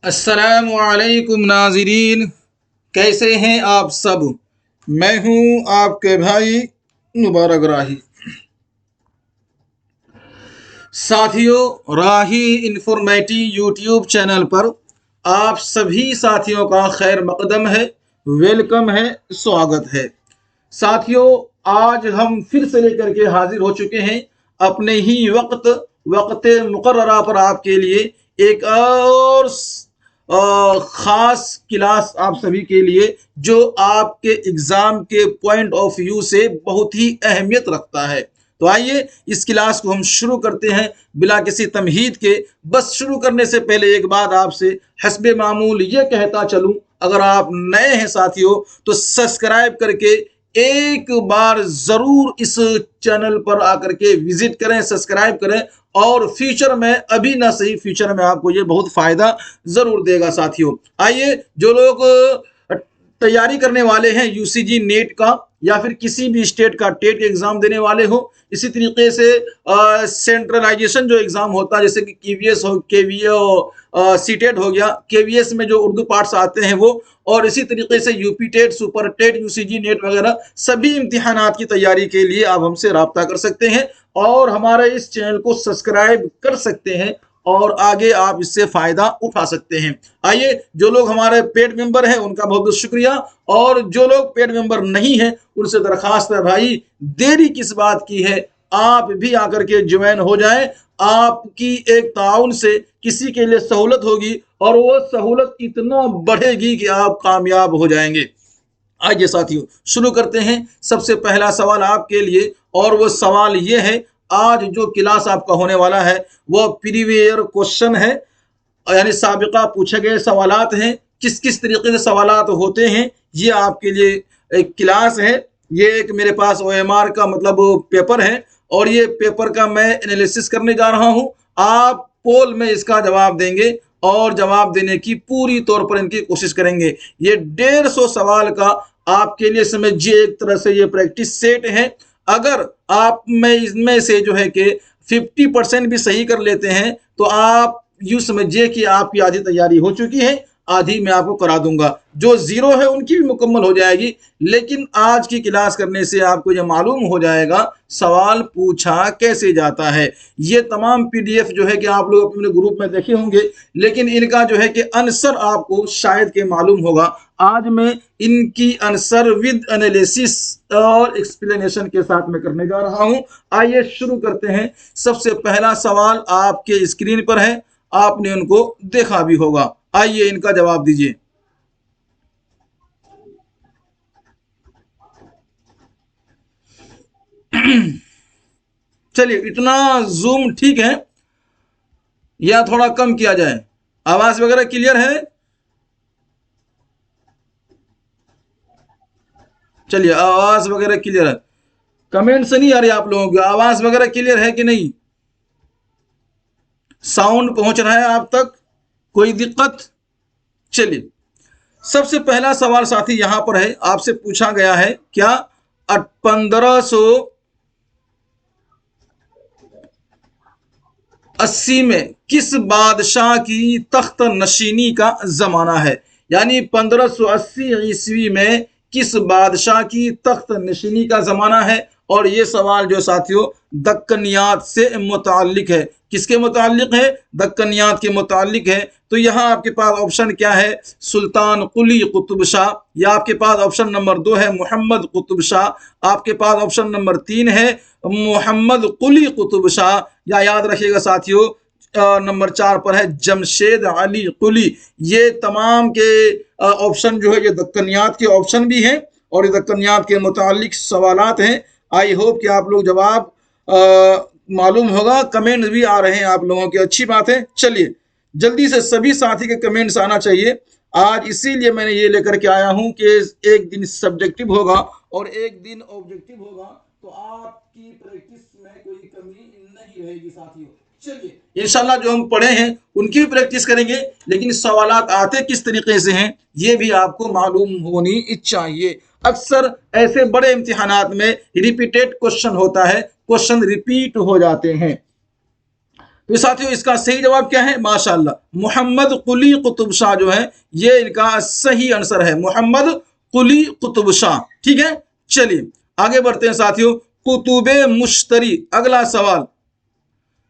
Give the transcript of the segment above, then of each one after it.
अस्सलामुअलैकुम नाज़रीन, कैसे हैं आप सब। मैं हूं आपके भाई मुबारक राही। साथियों, राही इंफॉर्मेटिव यूट्यूब चैनल पर आप सभी साथियों का खैर मकदम है, वेलकम है, स्वागत है। साथियों, आज हम फिर से लेकर के हाजिर हो चुके हैं अपने ही वक्त मुकर्ररा पर आपके लिए एक और खास क्लास आप सभी के लिए, जो आपके एग्जाम के पॉइंट ऑफ व्यू से बहुत ही अहमियत रखता है। तो आइए इस क्लास को हम शुरू करते हैं बिला किसी तमहीद के। बस शुरू करने से पहले एक बात आपसे हस्बे मामूल ये कहता चलूं, अगर आप नए हैं साथियों तो सब्सक्राइब करके एक बार जरूर इस चैनल पर आकर के विजिट करें, सब्सक्राइब करें, और फ्यूचर में, अभी ना सही फ्यूचर में आपको ये बहुत फायदा जरूर देगा। साथियों, आइए, जो लोग तैयारी करने वाले हैं यूसीजी नेट का या फिर किसी भी स्टेट का टेट एग्जाम देने वाले हो, इसी तरीके से सेंट्रलाइजेशन जो एग्जाम होता है जैसे कि केवीएस हो, केवीए सीटेट हो गया, केवीएस में जो उर्दू पार्ट्स आते हैं वो, और इसी तरीके से UP TET, super TET, UGC NET वगैरह सभी इम्तिहानात की तैयारी के लिए आप हमसे रब्ता कर सकते हैं और हमारे इस चैनल को सब्सक्राइब कर सकते हैं और आगे आप इससे फायदा उठा सकते हैं। आइए, जो लोग हमारे पेड मेंबर हैं उनका बहुत बहुत शुक्रिया, और जो लोग पेड मेंबर नहीं हैं उनसे दरखास्त है भाई, देरी किस बात की है, आप भी आकर के ज्वाइन हो जाएं। आपकी एक ताउन से किसी के लिए सहूलत होगी और वो सहूलत इतना बढ़ेगी कि आप कामयाब हो जाएंगे। आइए साथियों, शुरू करते हैं। सबसे पहला सवाल आपके लिए, और वो सवाल ये है, आज जो क्लास आपका होने वाला है वो प्रीवियर क्वेश्चन है, यानी साबिका पूछे गए सवालात हैं। किस किस तरीके से सवालात होते हैं ये आपके लिए एक क्लास है। ये एक मेरे पास ओएमआर का मतलब पेपर है और ये पेपर का मैं एनालिसिस करने जा रहा हूं। आप पोल में इसका जवाब देंगे और जवाब देने की पूरी तौर पर इनकी कोशिश करेंगे। ये 150 सवाल का आपके लिए समझिए एक तरह से ये प्रैक्टिस सेट है। अगर आप में इसमें से जो है कि 50% भी सही कर लेते हैं तो आप यूं समझिए कि आपकी आधी तैयारी हो चुकी है, आधी मैं आपको करा दूंगा। जो जीरो है उनकी भी मुकम्मल हो जाएगी, लेकिन आज की क्लास करने से आपको यह मालूम हो जाएगा सवाल पूछा कैसे जाता है। ये तमाम पीडीएफ जो है कि आप लोग अपने ग्रुप में देखे होंगे, लेकिन इनका जो है कि आंसर आपको शायद के मालूम होगा। आज मैं इनकी आंसर विद एनालिसिस और एक्सप्लेनेशन के साथ में करने जा रहा हूं। आइए शुरू करते हैं। सबसे पहला सवाल आपके स्क्रीन पर है, आपने उनको देखा भी होगा। आइए इनका जवाब दीजिए। चलिए, इतना जूम ठीक है या थोड़ा कम किया जाए? आवाज वगैरह क्लियर है? चलिए, आवाज वगैरह क्लियर है। कमेंट से नहीं आ रही आप लोगों की आवाज वगैरह क्लियर है कि नहीं? साउंड पहुंच रहा है आप तक? कोई दिक्कत? चलिए, सबसे पहला सवाल साथी यहां पर है, आपसे पूछा गया है क्या 1580 में किस बादशाह की तख्त नशीनी का जमाना है? यानी 1580 ईस्वी में किस बादशाह की तख्त नशीनी का जमाना है? और ये सवाल जो साथियों दक्कनियात से मुताल्लिक है। किसके मुताल्लिक है? दक्कनियात के मुताल्लिक है। तो यहाँ आपके पास ऑप्शन क्या है? सुल्तान कुली कुतुब शाह, या आपके पास ऑप्शन नंबर 2 है मोहम्मद कुतुब शाह, आपके पास ऑप्शन नंबर 3 है मोहम्मद कुली कुतुब शाह, या याद रखिएगा साथियों नंबर 4 पर है जमशेद अली कुली। ये तमाम के ऑप्शन जो है ये दक्कनियात के ऑप्शन भी हैं और ये दक्कनियात के मुताल्लिक सवालात हैं। आई होप कि आप लोग जवाब मालूम होगा। कमेंट्स भी आ रहे हैं आप लोगों की, अच्छी बात है। चलिए, जल्दी से सभी साथी के कमेंट्स आना चाहिए। आज इसीलिए मैंने ये लेकर के आया हूं कि एक दिन सब्जेक्टिव होगा और एक दिन ऑब्जेक्टिव होगा, तो आपकी प्रैक्टिस में कोई कमी नहीं रहेगी साथियों। चलिए, इंशाल्लाह जो हम पढ़े हैं उनकी भी प्रैक्टिस करेंगे, लेकिन सवालात आते किस तरीके से हैं ये भी आपको मालूम होनी चाहिए। अक्सर ऐसे बड़े इम्तिहानात में रिपीटेड क्वेश्चन होता है, क्वेश्चन रिपीट हो जाते हैं। तो साथियों इसका सही जवाब क्या है? माशाअल्लाह मोहम्मद कुली कुतुब शाह जो है ये इनका सही आंसर है, मोहम्मद कुली कुतुब शाह। ठीक है, चलिए आगे बढ़ते हैं साथियों। कुतुबे मुश्तरी, अगला सवाल,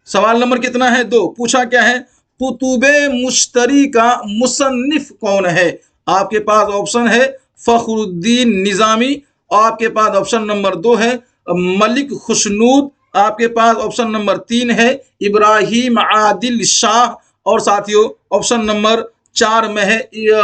सवाल नंबर कितना है? 2। पूछा क्या है? कुतुबे मुश्तरी का मुसन्निफ कौन है? आपके पास ऑप्शन है फखरुद्दीन निजामी, आपके पास ऑप्शन नंबर 2 है मलिक खुशनूद, आपके पास ऑप्शन नंबर 3 है इब्राहिम आदिल शाह, और साथियों ऑप्शन नंबर 4 में है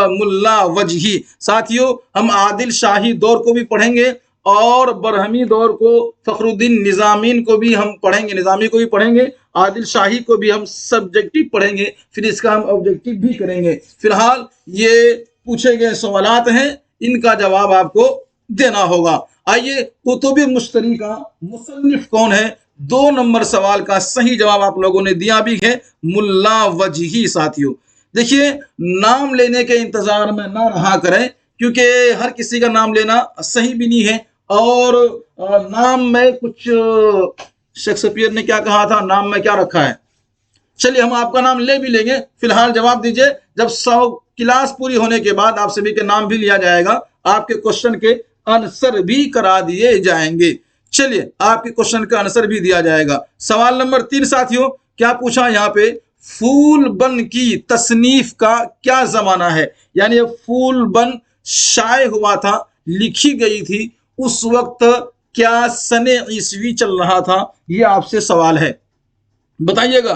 मुल्ला वजही। साथियों हम आदिल शाही दौर को भी पढ़ेंगे और बरहमी दौर को, फखरुद्दीन निजामीन को भी हम पढ़ेंगे, निजामी को भी पढ़ेंगे, आदिल शाही को भी हम सब्जेक्टिव पढ़ेंगे, फिर इसका हम ऑब्जेक्टिव भी करेंगे। फिलहाल ये पूछे गए सवालात हैं, इनका जवाब आपको देना होगा। आइए, कुतुबे मुश्तरी का मुसन्निफ कौन है? 2 नंबर सवाल का सही जवाब आप लोगों ने दिया भी है, मुल्ला वजही। साथियों देखिए, नाम लेने के इंतजार में ना रहा करें, क्योंकि हर किसी का नाम लेना सही भी नहीं है, और नाम में कुछ शेक्सपियर ने क्या कहा था, नाम में क्या रखा है। चलिए हम आपका नाम ले भी लेंगे, फिलहाल जवाब दीजिए। जब 100 क्लास पूरी होने के बाद आप सभी के नाम भी लिया जाएगा, आपके क्वेश्चन के आंसर भी करा दिए जाएंगे। चलिए आपके क्वेश्चन का आंसर भी दिया जाएगा। सवाल नंबर 3 साथियों, क्या पूछा यहाँ पे? फूल बन की तसनीफ का क्या जमाना है? यानी फूल बन शाये हुआ था, लिखी गई थी, उस वक्त क्या सने ईस्वी चल रहा था? ये आपसे सवाल है, बताइएगा।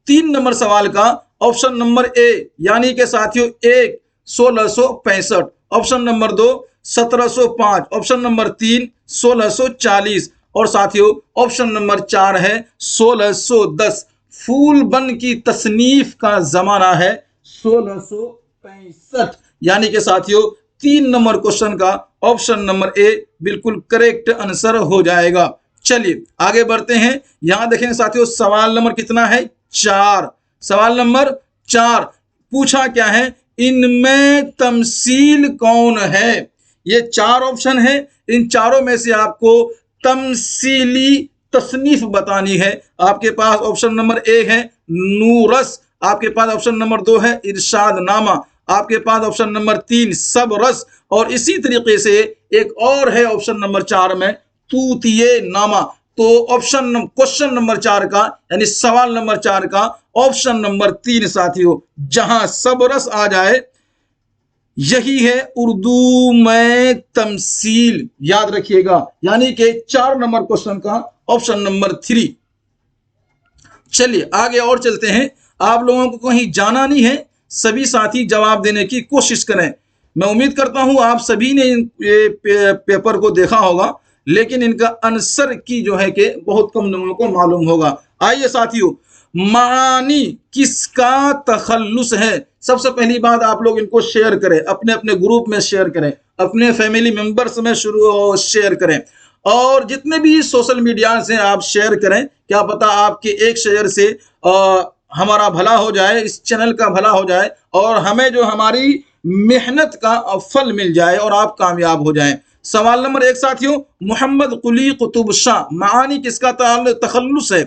3 नंबर सवाल का ऑप्शन नंबर ए यानी कि साथियों 1 1665, ऑप्शन नंबर 2 1705, ऑप्शन नंबर 3 1640, और साथियों ऑप्शन नंबर 4 है 1610। फूल बन की तसनीफ का जमाना है 1665, यानी कि साथियों 3 नंबर क्वेश्चन का ऑप्शन नंबर ए बिल्कुल करेक्ट आंसर हो जाएगा। चलिए आगे बढ़ते हैं। यहां देखें साथियों, सवाल नंबर कितना है? 4। सवाल नंबर 4 पूछा क्या है? इनमें तमसील कौन है? ये 4 ऑप्शन है, इन चारों में से आपको तमसीली तसनीफ बतानी है। आपके पास ऑप्शन नंबर ए है नूरस, आपके पास ऑप्शन नंबर 2 है इरशाद नामा, आपके पास ऑप्शन नंबर 3 सब रस, और इसी तरीके से एक और है ऑप्शन नंबर 4 में तूतिये नामा। तो ऑप्शन क्वेश्चन नंबर 4 का यानी सवाल नंबर 4 का ऑप्शन नंबर 3 साथियों, जहां सब रस आ जाए, यही है उर्दू में तमसील। याद रखिएगा, यानी कि 4 नंबर क्वेश्चन का ऑप्शन नंबर 3। चलिए आगे और चलते हैं। आप लोगों को कहीं जाना नहीं है, सभी साथी जवाब देने की कोशिश करें। मैं उम्मीद करता हूं आप सभी ने ये पेपर को देखा होगा, लेकिन इनका आंसर की जो है कि बहुत कम लोगों को मालूम होगा। आइए साथियों, मानी किसका तखल्लुस है? सबसे पहली बात आप लोग इनको शेयर करें, अपने अपने ग्रुप में शेयर करें, अपने फैमिली मेंबर्स में शुरू शेयर करें, और जितने भी सोशल मीडिया से आप शेयर करें। क्या पता आपके एक शेयर से हमारा भला हो जाए, इस चैनल का भला हो जाए, और हमें जो हमारी मेहनत का फल मिल जाए और आप कामयाब हो जाएं। सवाल नंबर 1 साथियों, मोहम्मद कुली कुतुब शाह, मानी किसका तखल्लुस है?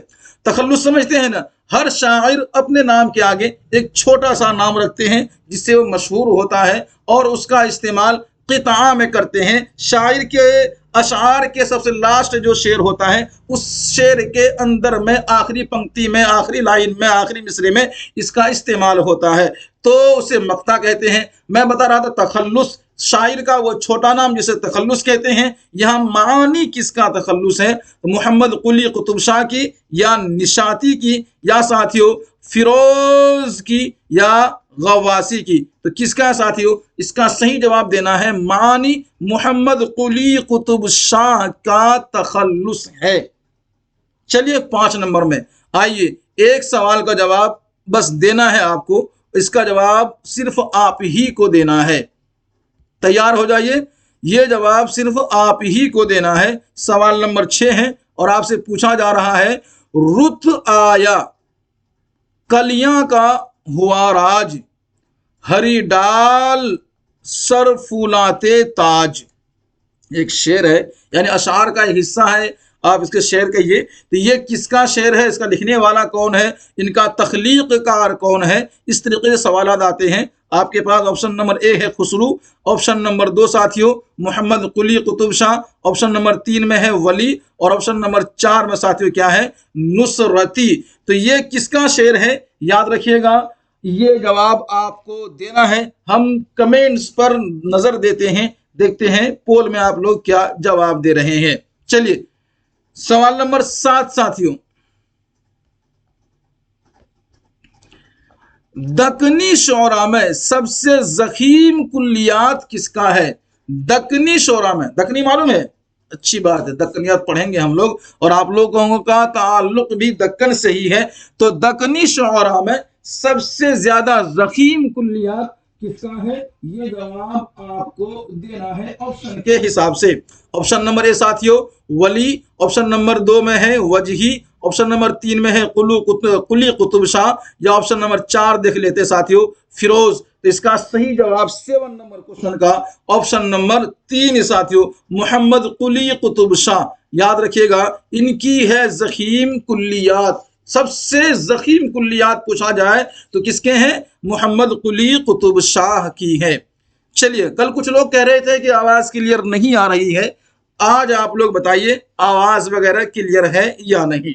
तखल्लुस समझते हैं ना, हर शायर अपने नाम के आगे एक छोटा सा नाम रखते हैं जिससे वो मशहूर होता है, और उसका इस्तेमाल क़िता में करते हैं। शायर के अशार के सबसे लास्ट जो शेर होता है, उस शेर के अंदर में आखिरी पंक्ति में, आखिरी लाइन में, आखिरी मिसरे में इसका इस्तेमाल होता है, तो उसे मक्ता कहते हैं। मैं बता रहा था तखल्लुस शायर का वो छोटा नाम जिसे तखल्लुस कहते हैं। यहाँ मानी किसका तखल्लुस है? मोहम्मद कुली कुतुब शाह की, या निशाती की, या साथियों फिरोज की, या गवासी की? तो किसका है साथियों? इसका सही जवाब देना है मानी मोहम्मद कुली कुतुब शाह का तखल्लुस है। चलिए 5 नंबर में आइए, एक सवाल का जवाब बस देना है आपको, इसका जवाब सिर्फ आप ही को देना है। तैयार हो जाइए, यह जवाब सिर्फ आप ही को देना है। सवाल नंबर 6 है और आपसे पूछा जा रहा है, रुत आया कलियां का हुआ राज, हरी डाल सर फूलाते ताज। एक शेर है, यानी अशार का एक हिस्सा है, आप इसके शेर कहिए। तो ये किसका शेर है, इसका लिखने वाला कौन है, इनका तख्लीक़कार कौन है, इस तरीके से सवाल आते हैं आपके पास। ऑप्शन नंबर ए है खुसरू, ऑप्शन नंबर 2 साथियों मोहम्मद कुली कुतुब शाह, ऑप्शन नंबर 3 में है वली, और ऑप्शन नंबर 4 में साथियों क्या है, नुसरती। तो ये किसका शेर है, याद रखिएगा, ये जवाब आपको देना है। हम कमेंट्स पर नजर देते हैं, देखते हैं पोल में आप लोग क्या जवाब दे रहे हैं। चलिए सवाल नंबर 7 साथियों, दक्कनी शोरा में सबसे जखीम कुल्लियात किसका है। दक्कनी शोरा में, दक्कनी मालूम है, अच्छी बात है, दक्कनियात पढ़ेंगे हम लोग, और आप लोगों का ताल्लुक भी दक्कन से ही है। तो दक्कनी शोरा में सबसे ज्यादा जखीम कुल्लियात किसका है, ये जवाब आपको देना है ऑप्शन के हिसाब से। ऑप्शन नंबर ए साथियों वली, ऑप्शन नंबर 2 में है वजही, ऑप्शन नंबर 3 में है कुली कुतुब शाह, या ऑप्शन नंबर 4 देख लेते साथियों फिरोज। तो इसका सही जवाब 7 नंबर क्वेश्चन का ऑप्शन नंबर 3 साथियों मोहम्मद कुली कुतुब शाह। याद रखिएगा, इनकी है जखीम कुल्लियात, सबसे जखीम कुल्लियात पूछा जाए तो किसके हैं, मोहम्मद कुली कुतुब शाह की है। चलिए, कल कुछ लोग कह रहे थे कि आवाज क्लियर नहीं आ रही है, आज आप लोग बताइए आवाज वगैरह क्लियर है या नहीं।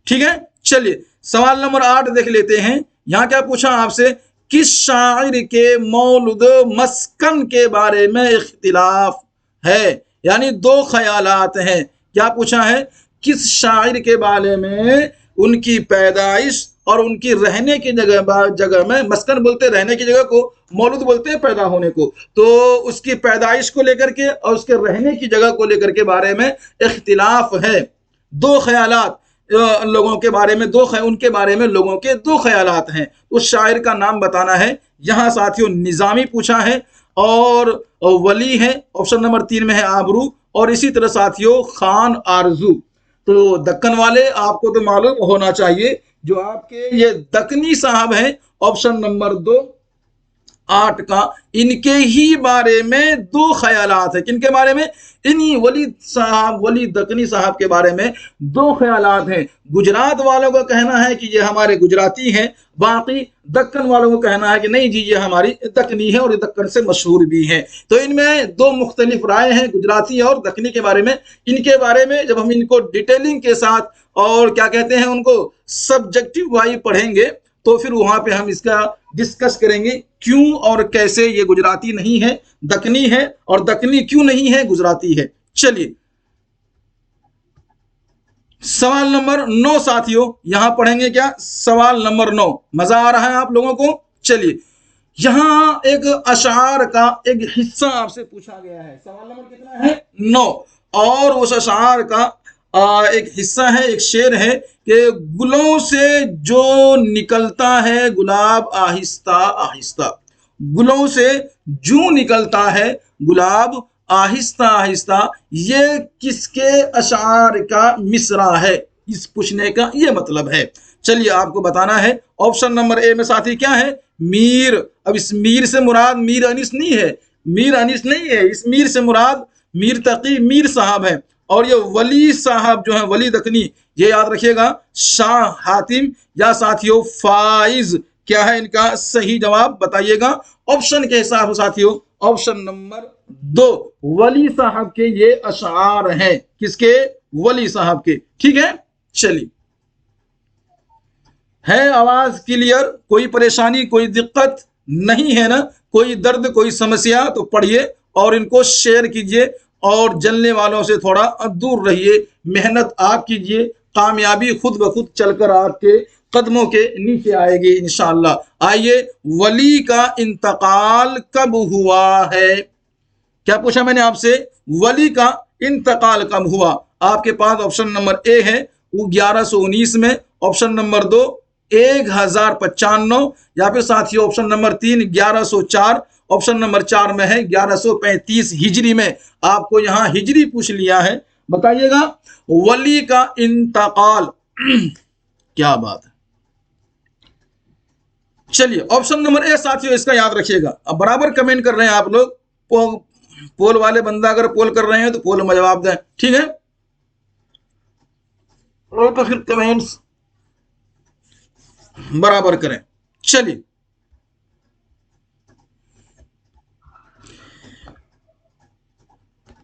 ठीक है, चलिए सवाल नंबर 8 देख लेते हैं। यहां क्या पूछा आपसे, किस शायर के मौलूद मस्कन के बारे में इख्तिलाफ है, यानी 2 ख्यालात हैं। क्या पूछा है, किस शायर के बारे में उनकी पैदाइश और उनकी रहने की जगह में, मस्कन बोलते रहने की जगह को, मौलूद बोलते हैं पैदा होने को, तो उसकी पैदाइश को लेकर के और उसके रहने की जगह को लेकर के बारे में इख्तिलाफ है। 2 ख्यालात लोगों के बारे में, उनके बारे में लोगों के 2 ख्यालात हैं। उस शायर का नाम बताना है। यहां साथियों निजामी पूछा है और वली है, ऑप्शन नंबर 3 में है आबरू, और इसी तरह साथियों खान आरजू। तो दक्कन वाले आपको तो मालूम होना चाहिए, जो आपके ये दक्कनी साहब हैं, ऑप्शन नंबर 2 8 का, इनके ही बारे में 2 ख्यालात है। किनके बारे में, इन्हीं वली साहब, वली दक्कनी साहब के बारे में 2 ख्यालात हैं। गुजरात वालों का कहना है कि ये हमारे गुजराती हैं, बाकी दक्कन वालों को कहना है कि नहीं जी ये हमारी दक्कनी है और ये दक्कन से मशहूर भी हैं। तो इनमें 2 मुख्तलिफ राय हैं गुजराती और दक्कनी के बारे में। इनके बारे में जब हम इनको डिटेलिंग के साथ और क्या कहते हैं उनको सब्जेक्टिव वाइज पढ़ेंगे तो फिर वहां पे हम इसका डिस्कस करेंगे क्यों और कैसे ये गुजराती नहीं है, दक्कनी है, और दक्कनी क्यों नहीं है, गुजराती है। चलिए सवाल नंबर 9 साथियों, यहां पढ़ेंगे क्या, सवाल नंबर 9। मजा आ रहा है आप लोगों को। चलिए यहां एक अशार का एक हिस्सा आपसे पूछा गया है। सवाल नंबर कितना है, 9, और उस अशार का एक हिस्सा है, एक शेर है कि गुलों से जो निकलता है गुलाब आहिस्ता आहिस्ता, गुलों से जो निकलता है गुलाब आहिस्ता आहिस्ता, ये किसके अशार का मिसरा है, इस पूछने का ये मतलब है। चलिए आपको बताना है। ऑप्शन नंबर ए में साथी क्या है, मीर। अब इस मीर से मुराद मीर अनीस नहीं है, मीर अनीस नहीं है, इस मीर से मुराद मीर तकी मीर साहब है। और ये वली साहब जो है वली दक्कनी, ये याद रखिएगा, शाह हातिम या साथियों फाइज। क्या है इनका सही जवाब बताइएगा ऑप्शन के हिसाब से साथियों। ऑप्शन नंबर 2 वली साहब के ये अशार हैं, किसके, वली साहब के। ठीक है, चलिए है आवाज क्लियर, कोई परेशानी कोई दिक्कत नहीं है ना, कोई दर्द कोई समस्या, तो पढ़िए और इनको शेयर कीजिए और जलने वालों से थोड़ा दूर रहिए। मेहनत आप कीजिए, कामयाबी खुद ब खुद चलकर आपके कदमों के नीचे आएगी इंशाअल्लाह। आइए, वली का इंतकाल कब हुआ है, क्या पूछा मैंने आपसे, वली का इंतकाल कब हुआ। आपके पास ऑप्शन नंबर ए है वो 1119 में, ऑप्शन नंबर 2 1095, या फिर साथियों ऑप्शन नंबर 3 1104, ऑप्शन नंबर 4 में है 1135 हिजरी में। आपको यहां हिजरी पूछ लिया है, बताइएगा वली का इंतकाल क्या बात है। चलिए ऑप्शन नंबर ए साथियों इसका याद रखिएगा। अब बराबर कमेंट कर रहे हैं आप लोग, पोल वाले बंदा अगर पोल कर रहे हैं तो पोल में जवाब दें। ठीक है, और तो फिर कमेंट्स बराबर करें। चलिए,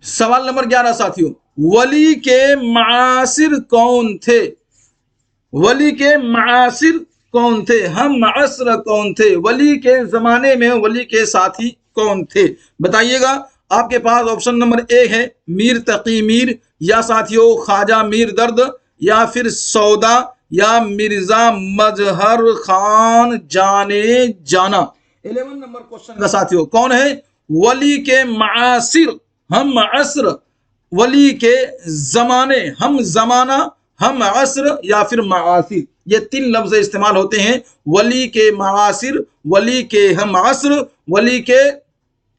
सवाल नंबर 11 साथियों, वली के मासिर कौन थे? वली के मासिर कौन थे? हम मासर कौन थे? वली के जमाने में वली के साथी कौन थे? बताइएगा। आपके पास ऑप्शन नंबर ए है मीर तकी मीर, या साथियों ख्वाजा मीर दर्द, या फिर सौदा, या मिर्जा मजहर खान जाने जाना। 11 नंबर क्वेश्चन का साथियों कौन है? वली के मासिर, हम मासर, वली के जमाने, हम जमाना, हम असर, या फिर मासिर। ये 3 लफ्ज इस्तेमाल होते हैं, वली के मासिर, वली के हम असर, वली के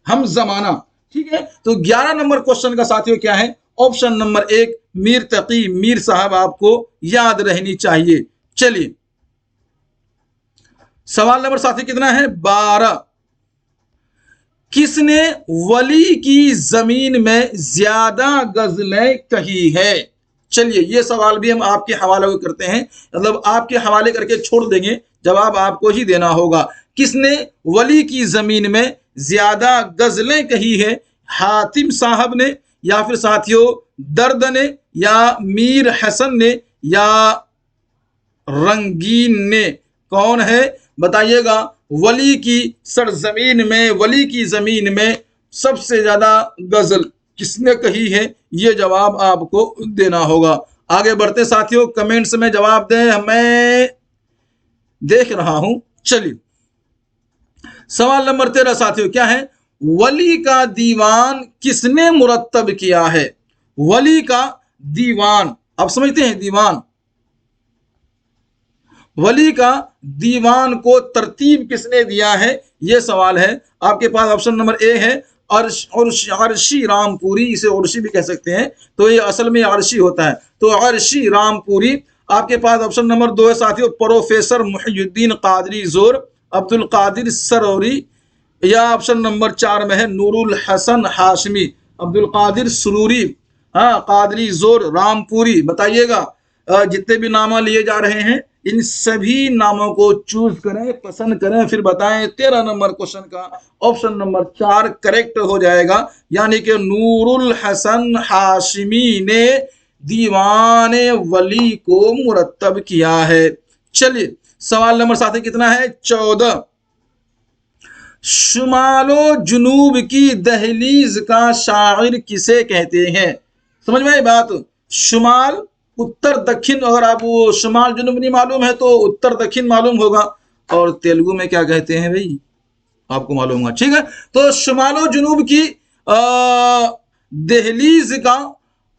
हम जमाना। ठीक है, तो 11 नंबर क्वेश्चन का साथियों क्या है? ऑप्शन नंबर 1 मीर तकी मीर साहब आपको याद रहनी चाहिए। चलिए, सवाल नंबर साथी कितना है? 12। किसने वली की जमीन में ज्यादा गजलें कही है? चलिए, ये सवाल भी हम आपके हवाले को करते हैं, मतलब आपके हवाले करके छोड़ देंगे, जवाब आपको ही देना होगा। किसने वली की जमीन में ज्यादा गजलें कही है? हातिम साहब ने, या फिर साथियों दर्द ने, या मीर हसन ने, या रंगीन ने? कौन है बताइएगा? वली की सरजमीन में, वली की जमीन में सबसे ज्यादा गजल किसने कही है? ये जवाब आपको देना होगा। आगे बढ़ते साथियों, कमेंट्स में जवाब दें, मैं देख रहा हूं। चलिए, सवाल नंबर 13 साथियों क्या है? वली का दीवान किसने मुरत्तब किया है? वली का दीवान, आप समझते हैं दीवान, वली का दीवान को तरतीब किसने दिया है? यह सवाल है। आपके पास ऑप्शन नंबर ए है अर्शी रामपुरी, इसे अर्शी भी कह सकते हैं, तो ये असल में अर्शी होता है, तो अर्शी रामपुरी। आपके पास ऑप्शन नंबर 2 है साथियों प्रोफेसर मुहियुद्दीन कादरी जोर, अब्दुल कादिर सरौरी, या ऑप्शन नंबर 4 में है नूरुल हसन हाशमी, अब्दुल कादिर सुरूरी, हाँ कादरी जोर रामपुरी। बताइएगा, जितने भी नाम लिए जा रहे हैं इन सभी नामों को चूज करें, पसंद करें, फिर बताएं। 13 नंबर क्वेश्चन का ऑप्शन नंबर 4 करेक्ट हो जाएगा, यानी कि नूरुल हसन हाशिमी ने दीवाने वली को मुरत्तब किया है। चलिए, सवाल नंबर 7 कितना है? 14। शुमालो जुनूब की दहलीज का शायर किसे कहते हैं? समझ में आई बात? शुमाल उत्तर दक्षिण, अगर आप वो शुमाल जुनूब नहीं मालूम है तो उत्तर दक्षिण मालूम होगा, और तेलुगु में क्या कहते हैं भाई आपको मालूम होगा। ठीक है, तो शुमालो जुनूब की दहलीज का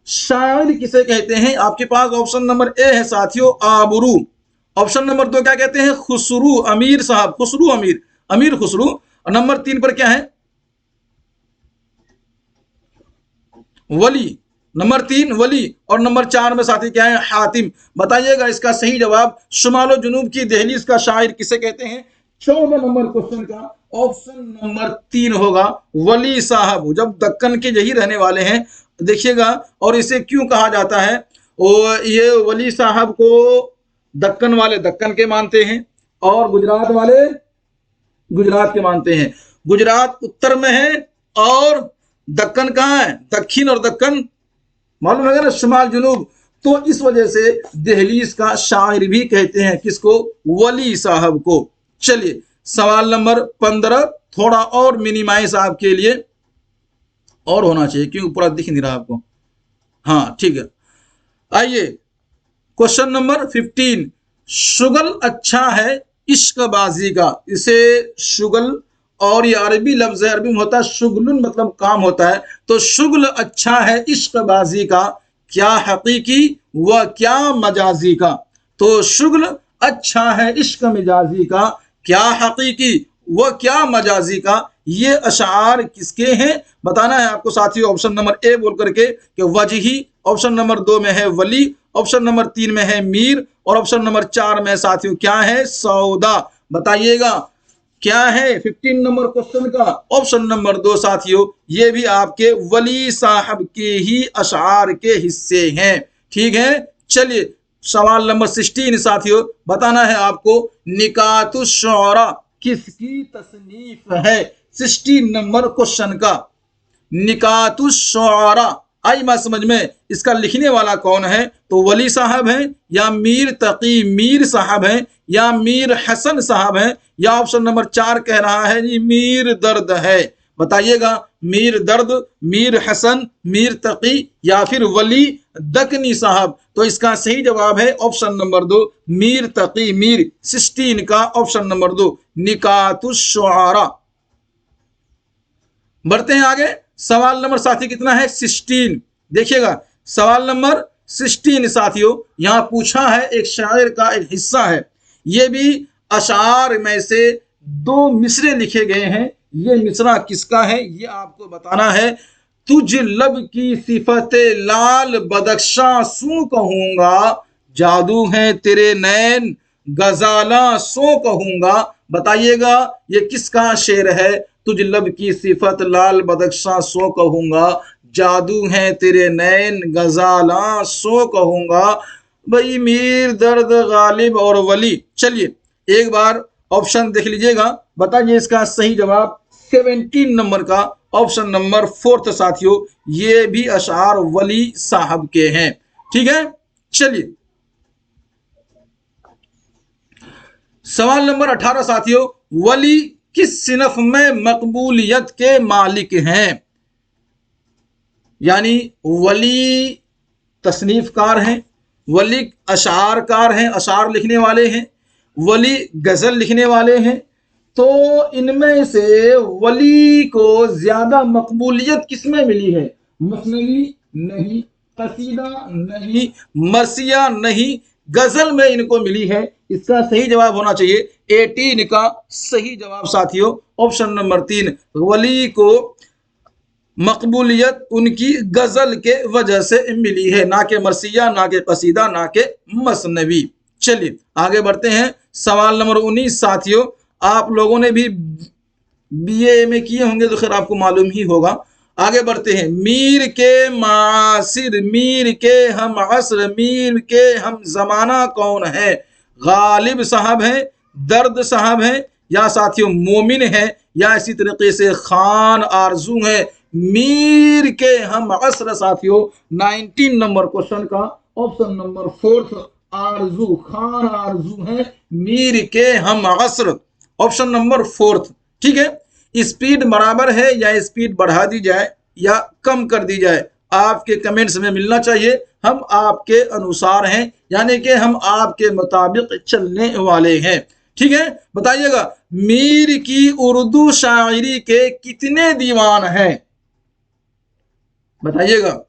शायर किसे कहते हैं? आपके पास ऑप्शन नंबर ए है साथियों आबरू, ऑप्शन नंबर 2 क्या कहते हैं? खुसरू अमीर साहब, खुसरू अमीर, अमीर खुसरू, और नंबर 3 पर क्या है? वली, नंबर 3 वली, और नंबर 4 में साथी क्या है? हातिम। बताइएगा इसका सही जवाब शुमालो जुनूब की दहलीज का शायर किसे कहते हैं? 14 नंबर क्वेश्चन का ऑप्शन नंबर 3 होगा वली साहब, जब दक्कन के यही रहने वाले हैं। देखिएगा, और इसे क्यों कहा जाता है? ये वली साहब को दक्कन वाले दक्कन के मानते हैं, और गुजरात वाले गुजरात के मानते हैं। गुजरात उत्तर में है और दक्कन कहाँ है? दक्षिण और दक्कन मालूम है ना, शुमाल जुनूब। तो इस वजह से दहलीज का शायर भी कहते हैं किसको? वली साहब को। चलिए, सवाल नंबर 15 थोड़ा और मिनिमाइज आपके लिए और होना चाहिए, क्योंकि पूरा दिख नहीं रहा आपको। हाँ ठीक है, आइए क्वेश्चन नंबर 15। शुगल अच्छा है इश्कबाजी का। इसे शुगल, और ये अरबी लफ्ज है, अरबी में होता है शुगलुन, मतलब काम होता है। तो शुगल अच्छा है इश्कबाजी का, क्या हकीकी व क्या मजाजी का? तो शुगल अच्छा है इश्क मिजाजी का, क्या हकीकी व क्या मजाजी का? ये अशार किसके हैं बताना है आपको साथियों। ऑप्शन नंबर ए बोल करके कि वजही, ऑप्शन नंबर 2 में है वली, ऑप्शन नंबर 3 में है मीर, और ऑप्शन नंबर 4 में साथियों क्या है? सौदा। बताइएगा क्या है 15 नंबर क्वेश्चन का ऑप्शन नंबर 2 साथियों, ये भी आपके वली साहब के ही अशार के हिस्से हैं। ठीक है, चलिए सवाल नंबर 16 साथियों, बताना है आपको निकातुश शुअरा किसकी तसनीफ है। 16 नंबर क्वेश्चन का निकातुश शुअरा आई बात समझ में। इसका लिखने वाला कौन है, तो वली साहब हैं या मीर तकी मीर साहब हैं या मीर हसन साहब हैं, या ऑप्शन नंबर 4 कह रहा है जी मीर दर्द है। बताइएगा, मीर दर्द, मीर हसन, मीर तकी या फिर वली दकनी साहब। तो इसका सही जवाब है ऑप्शन नंबर 2 मीर तकी मीर। 16 का ऑप्शन नंबर 2 निकातुश शुअरा। बढ़ते हैं आगे। सवाल नंबर साथी कितना है 16। देखिएगा सवाल नंबर 16 साथियों, यहां पूछा है एक शायर का एक हिस्सा है। यह भी अशार में से 2 मिसरे लिखे गए हैं। ये मिसरा किसका है ये आपको बताना है। तुझ लब की सिफत लाल बदख्शा सू कहूंगा, जादू है तेरे नैन गजाला सो कहूंगा। बताइएगा ये किसका शेर है। तुझ लब की सिफत लाल बदख्शा सो कहूंगा, जादू है तेरे नैन गजाला सो कहूंगा। भाई मीर दर्द गालिब और वली। चलिए एक बार ऑप्शन देख लीजिएगा, बताइए इसका सही जवाब 17 नंबर का ऑप्शन नंबर 4 साथियों, ये भी अशार वली साहब के हैं। ठीक है, चलिए सवाल नंबर 18 साथियों, वली किस सिनफ में मकबूलियत के मालिक हैं। यानी वली तसनीफकार हैं, वली अशारकार हैं, अशार लिखने वाले हैं, वली गजल लिखने वाले हैं। तो इनमें से वली को ज्यादा मकबूलियत किसमें मिली है। मसनवी नहीं, कसीदा नहीं, मरसिया नहीं, गजल में इनको मिली है। इसका सही जवाब होना चाहिए 18 का सही जवाब साथियों ऑप्शन नंबर 3। वली को मकबूलियत उनकी गजल के वजह से मिली है, ना के मरसिया, ना के कसीदा, ना के मसनवी। चलिए आगे बढ़ते हैं। सवाल नंबर 19 साथियों, आप लोगों ने भी बीए में किए होंगे तो खैर आपको मालूम ही होगा। आगे बढ़ते हैं। मीर के मासिर, मीर के हम असर, मीर के हम जमाना कौन है। गालिब साहब हैं, दर्द साहब हैं, या साथियों मोमिन है, या इसी तरीके से खान आरजू है। मीर के हम असर साथियों 19 नंबर क्वेश्चन का ऑप्शन नंबर 4 आरजू, खान आरजू है मीर के हम असर ऑप्शन नंबर 4। ठीक है, स्पीड बराबर है या स्पीड बढ़ा दी जाए या कम कर दी जाए, आपके कमेंट्स में मिलना चाहिए। हम आपके अनुसार हैं, यानी कि हम आपके मुताबिक चलने वाले हैं। ठीक है, बताइएगा मीर की उर्दू शायरी के कितने दीवान हैं। बताइएगा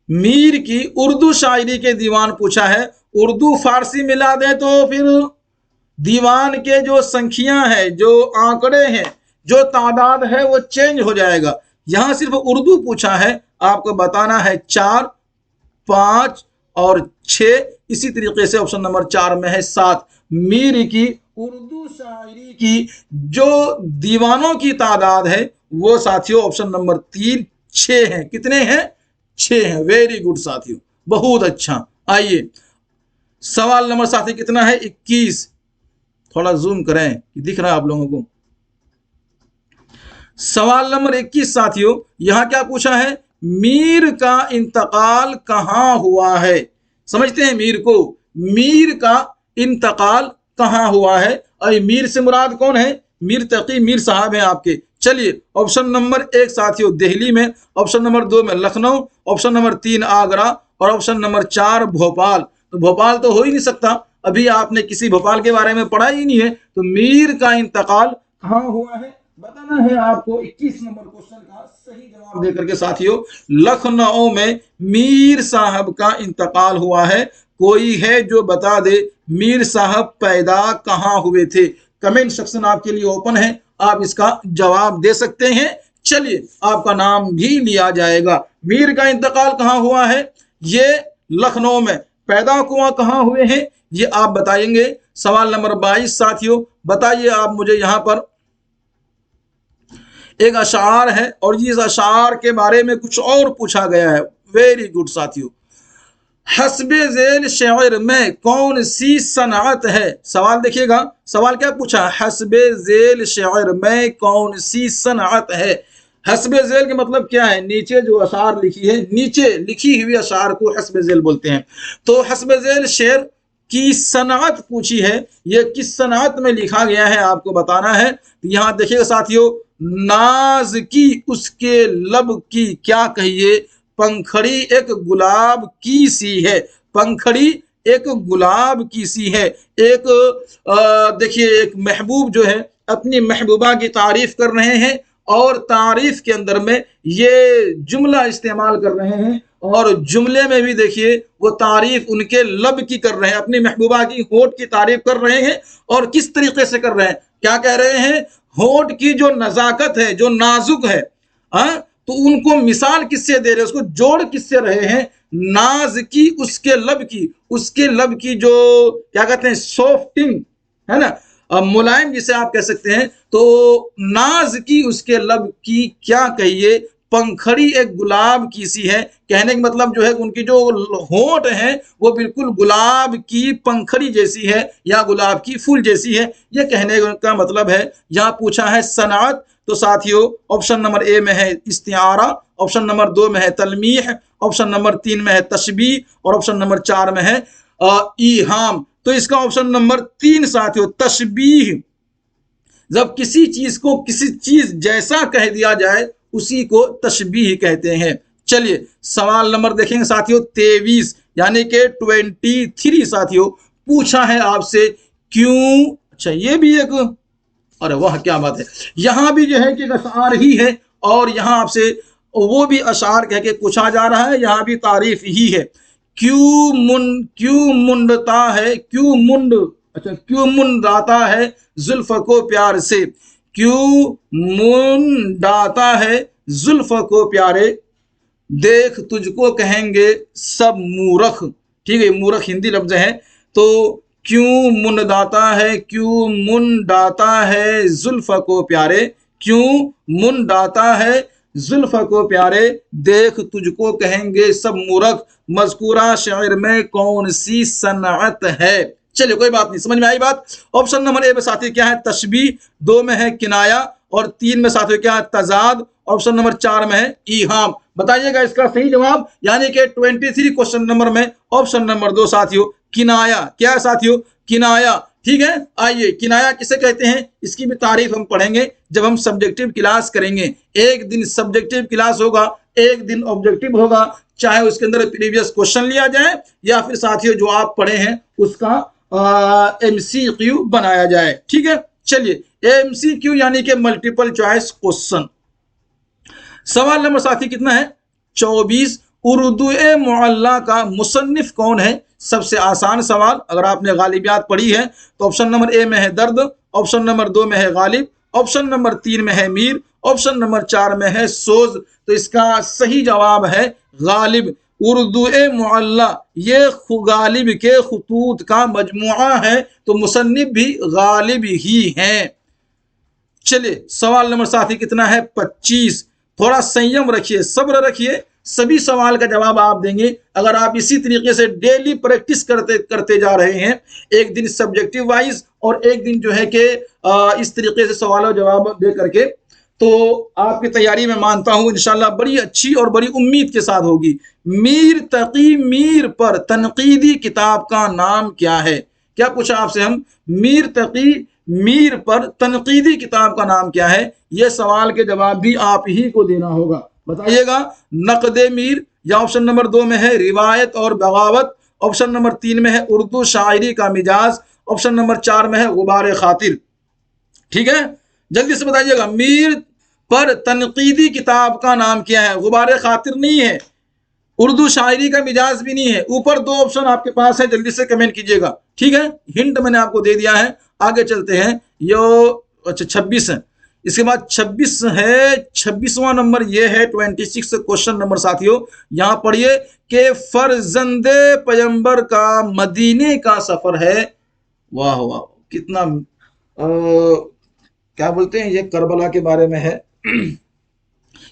मीर की उर्दू शायरी के दीवान पूछा है। उर्दू फारसी मिला दे तो फिर दीवान के जो संख्या है, जो आंकड़े हैं, जो तादाद है वो चेंज हो जाएगा। यहां सिर्फ उर्दू पूछा है, आपको बताना है 4, 5 और 6। इसी तरीके से ऑप्शन नंबर 4 में है 7। मीर की उर्दू शायरी की जो दीवानों की तादाद है वो साथियों ऑप्शन नंबर 3 6 है। कितने हैं 6 हैं। वेरी गुड साथियों, बहुत अच्छा। आइए सवाल नंबर साथी कितना है 21। थोड़ा जूम करें, दिख रहा है आप लोगों को। सवाल नंबर 21 साथियों, यहां क्या पूछा है। मीर का इंतकाल कहां हुआ है। समझते हैं मीर को। मीर का इंतकाल कहां हुआ है। और मीर से मुराद कौन है। मीर तकी मीर साहब हैं आपके। चलिए ऑप्शन नंबर 1 साथियों दिल्ली में, ऑप्शन नंबर 2 में लखनऊ, ऑप्शन नंबर 3 आगरा और ऑप्शन नंबर 4 भोपाल। तो भोपाल तो हो ही नहीं सकता, अभी आपने किसी भोपाल के बारे में पढ़ा ही नहीं है। तो मीर का इंतकाल कहां हुआ है बताना है आपको। 21 नंबर क्वेश्चन का सही जवाब देकर के साथियों, लखनऊ में मीर साहब का इंतकाल हुआ है। कोई है जो बता दे मीर साहब पैदा कहां हुए थे। कमेंट सेक्शन आपके लिए ओपन है, आप इसका जवाब दे सकते हैं। चलिए आपका नाम भी लिया जाएगा। मीर का इंतकाल कहां हुआ है, ये लखनऊ में। पैदा कुआं कहां हुए हैं ये आप बताएंगे। सवाल नंबर 22 साथियों, बताइए आप मुझे। यहां पर एक अशार है और इस अशार के बारे में कुछ और पूछा गया है। वेरी गुड साथियों, हस्बे ज़ेल शेर में कौन सी सनात है। सवाल देखिएगा, सवाल क्या पूछा, हस्बे ज़ेल शेर में कौन सी सनात है। हस्बे ज़ेल का मतलब क्या है, नीचे जो अशार लिखी है, नीचे लिखी हुई अशार को हस्बे ज़ेल बोलते हैं। तो हस्बे ज़ेल शेर की सनात पूछी है, ये किस सनात में लिखा गया है आपको बताना है। तो यहाँ देखिएगा साथियों, नाज की उसके लब की क्या कहिए, पंखड़ी एक गुलाब की सी है, पंखड़ी एक गुलाब की सी है। एक देखिए, एक महबूब जो है अपनी महबूबा की तारीफ कर रहे हैं और तारीफ के अंदर में ये जुमला इस्तेमाल कर रहे हैं, और जुमले में भी देखिए वो तारीफ उनके लब की कर रहे हैं, अपनी महबूबा की होठ की तारीफ कर रहे हैं। और किस तरीके से कर रहे हैं, क्या कह रहे हैं, होठ की जो नजाकत है, जो नाजुक है, तो उनको मिसाल किससे दे रहे हैं, उसको जोड़ किससे रहे हैं, नाज की उसके लब की, उसके लब की जो क्या कहते हैं सॉफ्टिंग है ना, मुलायम जिसे आप कह सकते हैं। तो नाज की उसके लब की क्या कहिए, पंखड़ी एक गुलाब की सी है। कहने का मतलब जो है उनकी जो होंठ है वो बिल्कुल गुलाब की पंखड़ी जैसी है या गुलाब की फूल जैसी है, यह कहने का मतलब है। यहाँ पूछा है सनात, तो साथियों ऑप्शन नंबर ए में है इस्तिआरा, ऑप्शन नंबर 2 में है तलमीह, ऑप्शन नंबर 3 में है तशबीह, और ऑप्शन नंबर 4 में है ईहाम। तो इसका ऑप्शन नंबर 3 साथियों तशबीह, जब किसी चीज को किसी चीज जैसा कह दिया जाए उसी को तशबीह कहते हैं। चलिए सवाल नंबर देखेंगे साथियों 23 यानी कि 23 साथियों, पूछा है आपसे क्यों, अच्छा ये भी एक, अरे वाह क्या बात है, यहां भी जो है कि अशार ही है और यहां आपसे वो भी अशार कह के पूछा जा रहा है, यहां भी तारीफ ही है। क्यों मुंडता है, क्यों मुंड, अच्छा क्यों मुंडाता है जुल्फ को प्यार से, क्यों मुंडाता है जुल्फ को प्यारे, देख तुझको कहेंगे सब मूर्ख। ठीक है, मूर्ख हिंदी लफ्ज है। तो क्यों मुंडाता है, क्यों मुंडाता है जुल्फ को प्यारे, क्यों मुंडाता है जुल्फ को प्यारे, देख तुझको कहेंगे सब मूर्ख, मज़कूरा शायर में कौन सी सनअत है। चलिए कोई बात नहीं, समझ में आई बात। ऑप्शन नंबर ए में साथी क्या है तशबीह, 2 में है किनाया, और 3 में साथियों क्या है तजाद, ऑप्शन नंबर 4 में है ईहाम। बताइएगा इसका सही जवाब, यानी कि 23 क्वेश्चन नंबर में ऑप्शन नंबर 2 साथियों किनाया। क्या है साथियों, किनाया। ठीक है, आइए किनाया किसे कहते हैं इसकी भी तारीफ हम पढ़ेंगे जब हम सब्जेक्टिव क्लास करेंगे। एक दिन सब्जेक्टिव क्लास होगा, एक दिन ऑब्जेक्टिव होगा, चाहे उसके अंदर प्रीवियस क्वेश्चन लिया जाए या फिर साथियों जो आप पढ़े हैं उसका MCQ बनाया जाए। ठीक है, चलिए MCQ यानी कि मल्टीपल चॉइस क्वेश्चन। सवाल नंबर साथी कितना है 24, उर्दू मुअल्ला का मुसन्निफ कौन है। सबसे आसान सवाल, अगर आपने गालिबियात पढ़ी है तो ऑप्शन नंबर ए में है दर्द, ऑप्शन नंबर 2 में है गालिब, ऑप्शन नंबर 3 में है मीर, ऑप्शन नंबर 4 में है सोज। तो इसका सही जवाब है गालिब। उर्दू मुअल्ला ये गालिब के खुतूत का मजमुआ है, तो मुसन्निफ भी गालिब ही हैं। चलिए सवाल नंबर साथी कितना है 25। थोड़ा संयम रखिए, सब्र रखिए, सभी सवाल का जवाब आप देंगे अगर आप इसी तरीके से डेली प्रैक्टिस करते जा रहे हैं। एक दिन सब्जेक्टिव वाइज और एक दिन जो है कि इस तरीके से सवालों जवाब दे करके, तो आपकी तैयारी में मानता हूं इंशाल्लाह बड़ी अच्छी और बड़ी उम्मीद के साथ होगी। मीर तकी मीर पर तनकीदी किताब का नाम क्या है। क्या पूछा आपसे हम, मीर तकी मीर पर तनकीदी किताब का नाम क्या है। यह सवाल के जवाब भी आप ही को देना होगा। बताइएगा, नक़दे मीर, या ऑप्शन नंबर 2 में है रिवायत और बगावत, ऑप्शन नंबर 3 में है उर्दू शायरी का मिजाज, ऑप्शन नंबर 4 में है गुबार खातिर। ठीक है, जल्दी से बताइएगा, मीर पर तनकीदी किताब का नाम क्या है। गुबार खातिर नहीं है, उर्दू शायरी का मिजाज भी नहीं है। ऊपर 2 ऑप्शन आपके पास है, जल्दी से कमेंट कीजिएगा। ठीक है, हिंट मैंने आपको दे दिया है। आगे चलते हैं, यो अच्छा 26 है, इसके बाद 26 है, 26वां नंबर ये है 26 क्वेश्चन नंबर साथियों। यहां पढ़िए कि फर्जंदे पैगंबर का मदीने का सफर है। वाह वाह, कितना क्या बोलते हैं, ये करबला के बारे में है।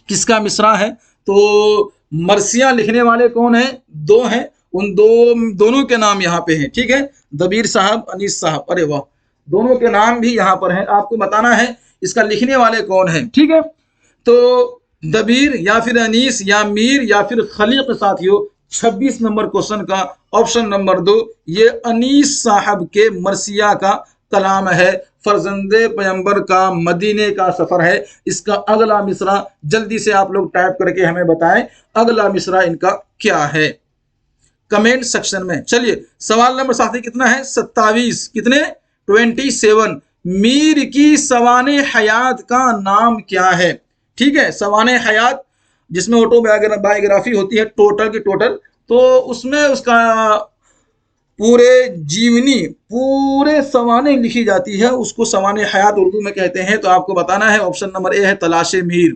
किसका मिसरा है, तो मरसिया लिखने वाले कौन है, 2 हैं, उन दोनों के नाम यहाँ पे हैं, ठीक है, दबीर साहब, अनीस साहब, अरे वाह, दोनों के नाम भी यहाँ पर हैं। आपको बताना है इसका लिखने वाले कौन है, ठीक है। तो दबीर या फिर अनीस या मीर या फिर खलीक साथियों, 26 नंबर क्वेश्चन का ऑप्शन नंबर 2 ये अनीस साहब के मरसिया का कलाम है। फरजंदे पैगंबर का मदीने का सफर है। इसका अगला मिसरा जल्दी से आप लोग टाइप करके हमें बताएं, अगला मिसरा इनका क्या है कमेंट सेक्शन में। चलिए सवाल नंबर साथी कितना है, 27, कितने 27। मीर की सवाने हयात का नाम क्या है, ठीक है। सवाने हयात जिसमें ऑटोबायोग्राफी होती है टोटल की टोटल, तो उसमें उसका पूरे जीवनी पूरे सवाने लिखी जाती है, उसको सवाने हयात उर्दू में कहते हैं। तो आपको बताना है ऑप्शन नंबर ए है तलाशे मीर,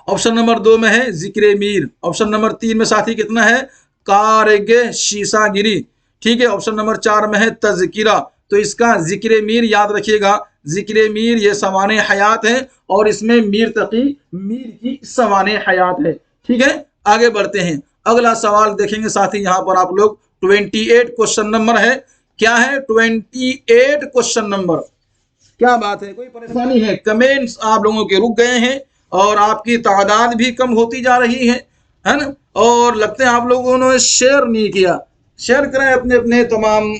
ऑप्शन नंबर 2 में है जिक्र मीर, ऑप्शन नंबर 3 में साथी कितना है कारगे शीशागिरी, ठीक है। ऑप्शन नंबर 4 में है तज़किरा। तो इसका जिक्र मीर याद रखिएगा, जिक्र मीर ये सवाने हयात है और इसमें मीर तकी मीर की सवाने हयात है, ठीक है। आगे बढ़ते हैं, अगला सवाल देखेंगे साथी। यहाँ पर आप लोग 28 क्वेश्चन नंबर है, क्या है 28 क्वेश्चन नंबर, क्या बात है, कोई परेशानी है? कमेंट्स आप लोगों के रुक गए हैं और आपकी तादाद भी कम होती जा रही है ना, और लगता है आप लोगों ने शेयर नहीं किया। शेयर करें अपने अपने तमाम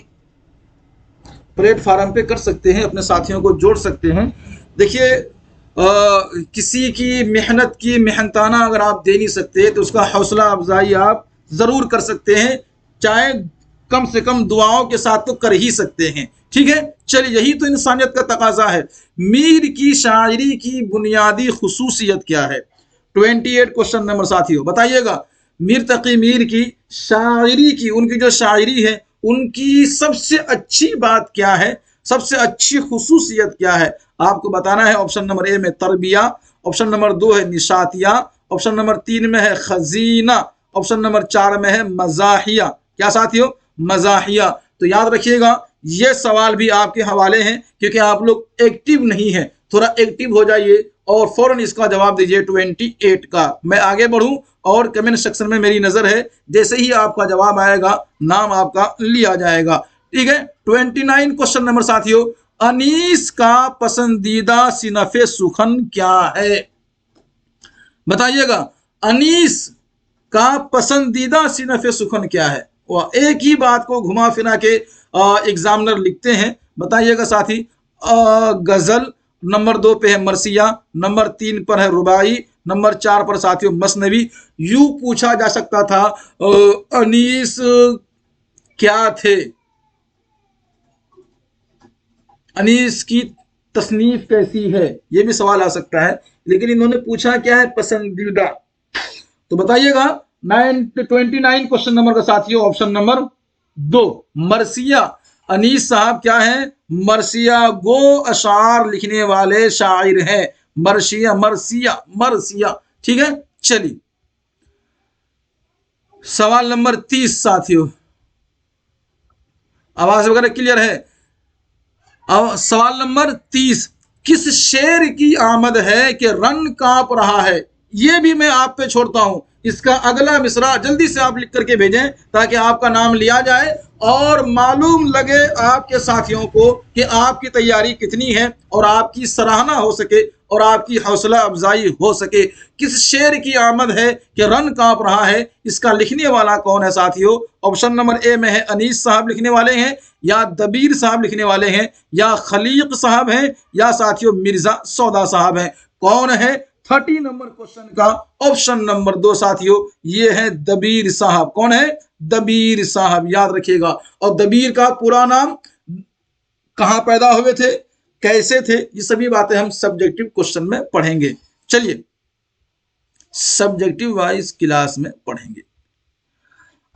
प्लेटफार्म पे कर सकते हैं, अपने साथियों को जोड़ सकते हैं। देखिए किसी की मेहनत की मेहनताना अगर आप दे नहीं सकते तो उसका हौसला अफजाई आप ज़रूर कर सकते हैं, चाहे कम से कम दुआओं के साथ तो कर ही सकते हैं, ठीक है। चलिए यही तो इंसानियत का तकाजा है। मीर की शायरी की बुनियादी खुसूसियत क्या है? 28 क्वेश्चन नंबर साथियों बताइएगा। मीर तकी मीर की शायरी की, उनकी जो शायरी है उनकी सबसे अच्छी बात क्या है, सबसे अच्छी खुसूसियत क्या है? आपको बताना है। ऑप्शन नंबर ए में तरबिया, ऑप्शन नंबर 2 है निशातिया, ऑप्शन नंबर 3 में है खजीना, ऑप्शन नंबर 4 में है मजाहिया। क्या साथियों? मजाहिया। तो याद रखिएगा ये सवाल भी आपके हवाले हैं, क्योंकि आप लोग एक्टिव नहीं है, थोड़ा एक्टिव हो जाइए और फौरन इसका जवाब दीजिए 28 का। मैं आगे बढ़ूं और कमेंट सेक्शन में मेरी नजर है, जैसे ही आपका जवाब आएगा नाम आपका लिया जाएगा, ठीक है। 29 क्वेश्चन नंबर साथियों, अनीस का पसंदीदा सिनफे सुखन क्या है? बताइएगा अनीस का पसंदीदा सिनफे सुखन क्या है? वह एक ही बात को घुमा फिरा के एग्जामिनर लिखते हैं। बताइएगा साथी। गजल, नंबर 2 पे है मरसिया, नंबर 3 पर है रुबाई, नंबर 4 पर साथियों मसनवी। यूं पूछा जा सकता था अनीस क्या थे, अनीस की तसनीफ कैसी है, ये भी सवाल आ सकता है, लेकिन इन्होंने पूछा क्या है, पसंदीदा। तो बताइएगा 29 क्वेश्चन नंबर का साथियों ऑप्शन नंबर 2 मरसिया। अनीस साहब क्या है? मरसिया गो अशार लिखने वाले शायर हैं। मरसिया मरसिया मरसिया, ठीक है। चलिए सवाल नंबर 30 साथियों, आवाज वगैरह क्लियर है? अब सवाल नंबर 30, किस शेर की आमद है कि रन कांप रहा है? ये भी मैं आप पे छोड़ता हूं, इसका अगला मिसरा जल्दी से आप लिख करके भेजें ताकि आपका नाम लिया जाए और मालूम लगे आपके साथियों को कि आपकी तैयारी कितनी है और आपकी सराहना हो सके और आपकी हौसला अफजाई हो सके। किस शेर की आमद है कि रन कांप रहा है? इसका लिखने वाला कौन है साथियों? ऑप्शन नंबर ए में है अनीस साहब लिखने वाले हैं, या दबीर साहब लिखने वाले हैं, या खलीक साहब हैं, या साथियों मिर्जा सौदा साहब हैं। कौन है? 30 नंबर क्वेश्चन का ऑप्शन नंबर 2 साथियों, ये है दबीर साहब। कौन है? दबीर साहब, याद रखिएगा। और दबीर का पूरा नाम, कहां पैदा हुए थे, कैसे थे, ये सभी बातें हम सब्जेक्टिव क्वेश्चन में पढ़ेंगे। चलिए सब्जेक्टिव वाइज क्लास में पढ़ेंगे।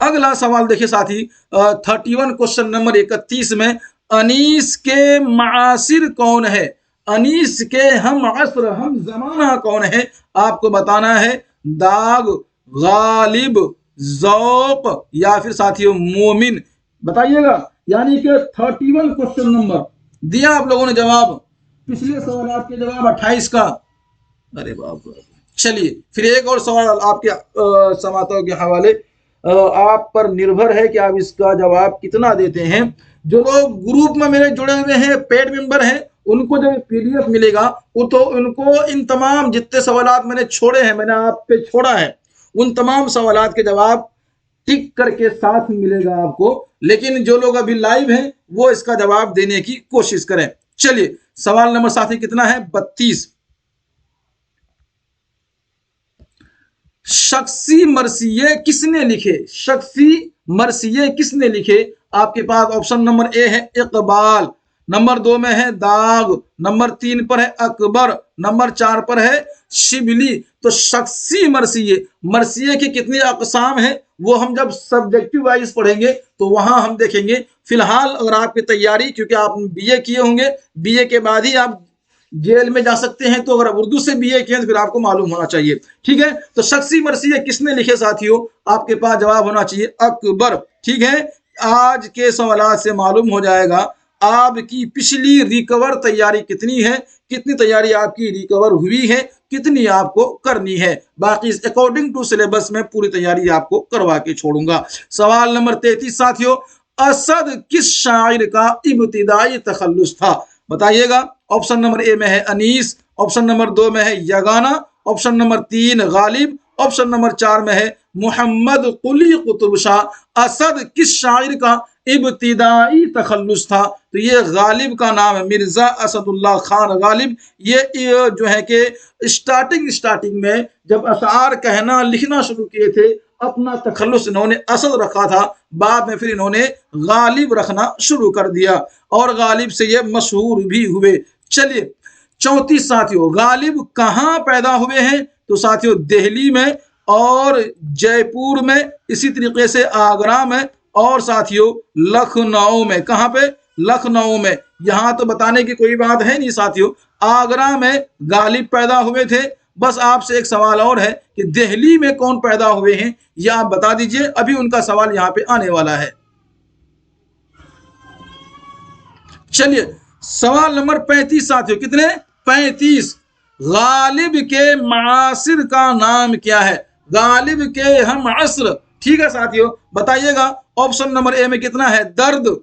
अगला सवाल देखिए साथी, 31 क्वेश्चन नंबर 31 में अनीस के मासिर कौन है? अनीस के हम असर हम जमाना कौन है? आपको बताना है। दाग, गालिब, ज़ौक़ या फिर साथियों मोमिन। बताइएगा। यानी कि 31 क्वेश्चन नंबर दिया आप लोगों ने जवाब, पिछले सवाल आपके जवाब 28 का। अरे बाप रे। चलिए फिर एक और सवाल आपके समाताओं के हवाले। आप पर निर्भर है कि आप इसका जवाब कितना देते हैं। जो लोग ग्रुप में मेरे जुड़े हुए हैं, पेड मेंबर हैं, उनको जब पीडीएफ मिलेगा वो तो उनको इन तमाम जितने सवालात मैंने छोड़े हैं, मैंने आप पे छोड़ा है, उन तमाम सवालात के जवाब टिक करके साथ मिलेगा आपको। लेकिन जो लोग अभी लाइव हैं वो इसका जवाब देने की कोशिश करें। चलिए सवाल नंबर साथी कितना है? 32। शख्सी मरसिये किसने लिखे? शख्सी मरसिये किसने लिखे? आपके पास ऑप्शन नंबर ए है इकबाल, नंबर 2 में है दाग, नंबर 3 पर है अकबर, नंबर 4 पर है शिबली। तो शख्सी मरसिये, मरसिये की कितनी अकसाम है वो हम जब सब्जेक्टिव वाइज पढ़ेंगे तो वहां हम देखेंगे। फिलहाल अगर आपकी तैयारी, क्योंकि आप बीए किए होंगे, बीए के बाद ही आप जेल में जा सकते हैं, तो अगर आप उर्दू से बीए किए तो फिर आपको मालूम होना चाहिए। ठीक है, तो शख्सी मरसिये किसने लिखे साथियों? आपके पास जवाब होना चाहिए अकबर। ठीक है, आज के सवाल से मालूम हो जाएगा आपकी पिछली रिकवर तैयारी कितनी है, कितनी तैयारी आपकी रिकवर हुई है, कितनी आपको करनी है। बाकी अकॉर्डिंग टू सिलेबस में पूरी तैयारी आपको करवा के छोड़ूंगा। सवाल नंबर 33 साथियों, असद किस शायर का इब्तिदाई तखल्लुस था? बताइएगा। ऑप्शन नंबर ए में है अनीस, ऑप्शन नंबर 2 में है Yagana, option number 3 Ghalib, option number 4 में है मोहम्मद कुली कुतुब शाह। असद किस शायर का इब्तिदाई तखल्लुस था? तो ये गालिब का नाम है, मिर्जा असदुल्लाह खान गालिब। ये जो है कि स्टार्टिंग में जब अशार कहना लिखना शुरू किए थे, अपना तखल्लुस इन्होंने असद रखा था, बाद में फिर इन्होंने गालिब रखना शुरू कर दिया और गालिब से ये मशहूर भी हुए। चलिए 34 साथियों, गालिब कहाँ पैदा हुए हैं? तो साथियों दिल्ली में और जयपुर में, इसी तरीके से आगरा में और साथियों लखनऊ में। कहाँ पे? लखनऊ में। यहां तो बताने की कोई बात है नहीं साथियों, आगरा में गालिब पैदा हुए थे। बस आपसे एक सवाल और है कि दिल्ली में कौन पैदा हुए हैं, यह आप बता दीजिए। अभी उनका सवाल यहां पे आने वाला है। चलिए सवाल नंबर 35 साथियों, कितने? 35। गालिब के मासिर का नाम क्या है? गालिब के हम असर। ठीक है साथियों, बताइएगा। ऑप्शन नंबर ए में कितना है? दर्द,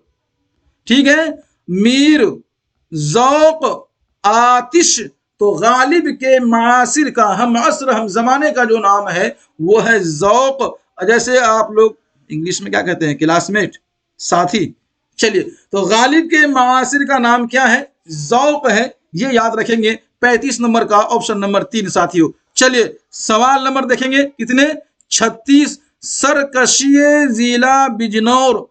ठीक है, मीर, जौक, आतिश। तो गालिब के मासिर का, हम असर, हम जमाने का जो नाम है वो है जौक। जैसे आप लोग इंग्लिश में क्या कहते हैं? क्लासमेट, साथी। चलिए, तो गालिब के मासिर का नाम क्या है? जौक है, ये याद रखेंगे। 35 नंबर का ऑप्शन नंबर 3 साथियों। चलिए सवाल नंबर देखेंगे, कितने? 36। सरकशिए जिला बिजनौर,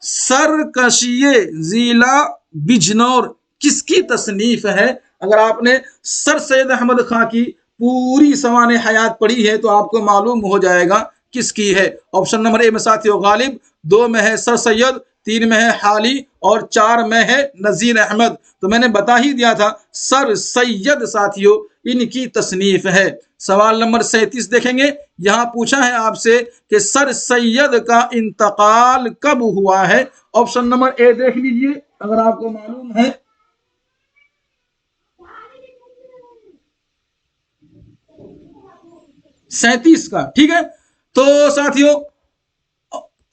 सरकशिए जिला बिजनौर किसकी तसनीफ है? अगर आपने सर सैयद अहमद खां की पूरी सवाने हयात पढ़ी है तो आपको मालूम हो जाएगा किसकी है। ऑप्शन नंबर ए में साथियों गालिब, 2 में है सर सैयद, 3 में है हाली और 4 में है नजीर अहमद। तो मैंने बता ही दिया था, सर सैयद साथियों इनकी तसनीफ है। सवाल नंबर 37 देखेंगे, यहां पूछा है आपसे कि सर सैयद का इंतकाल कब हुआ है? ऑप्शन नंबर ए देख लीजिए अगर आपको मालूम है। 37 का, ठीक है। तो साथियों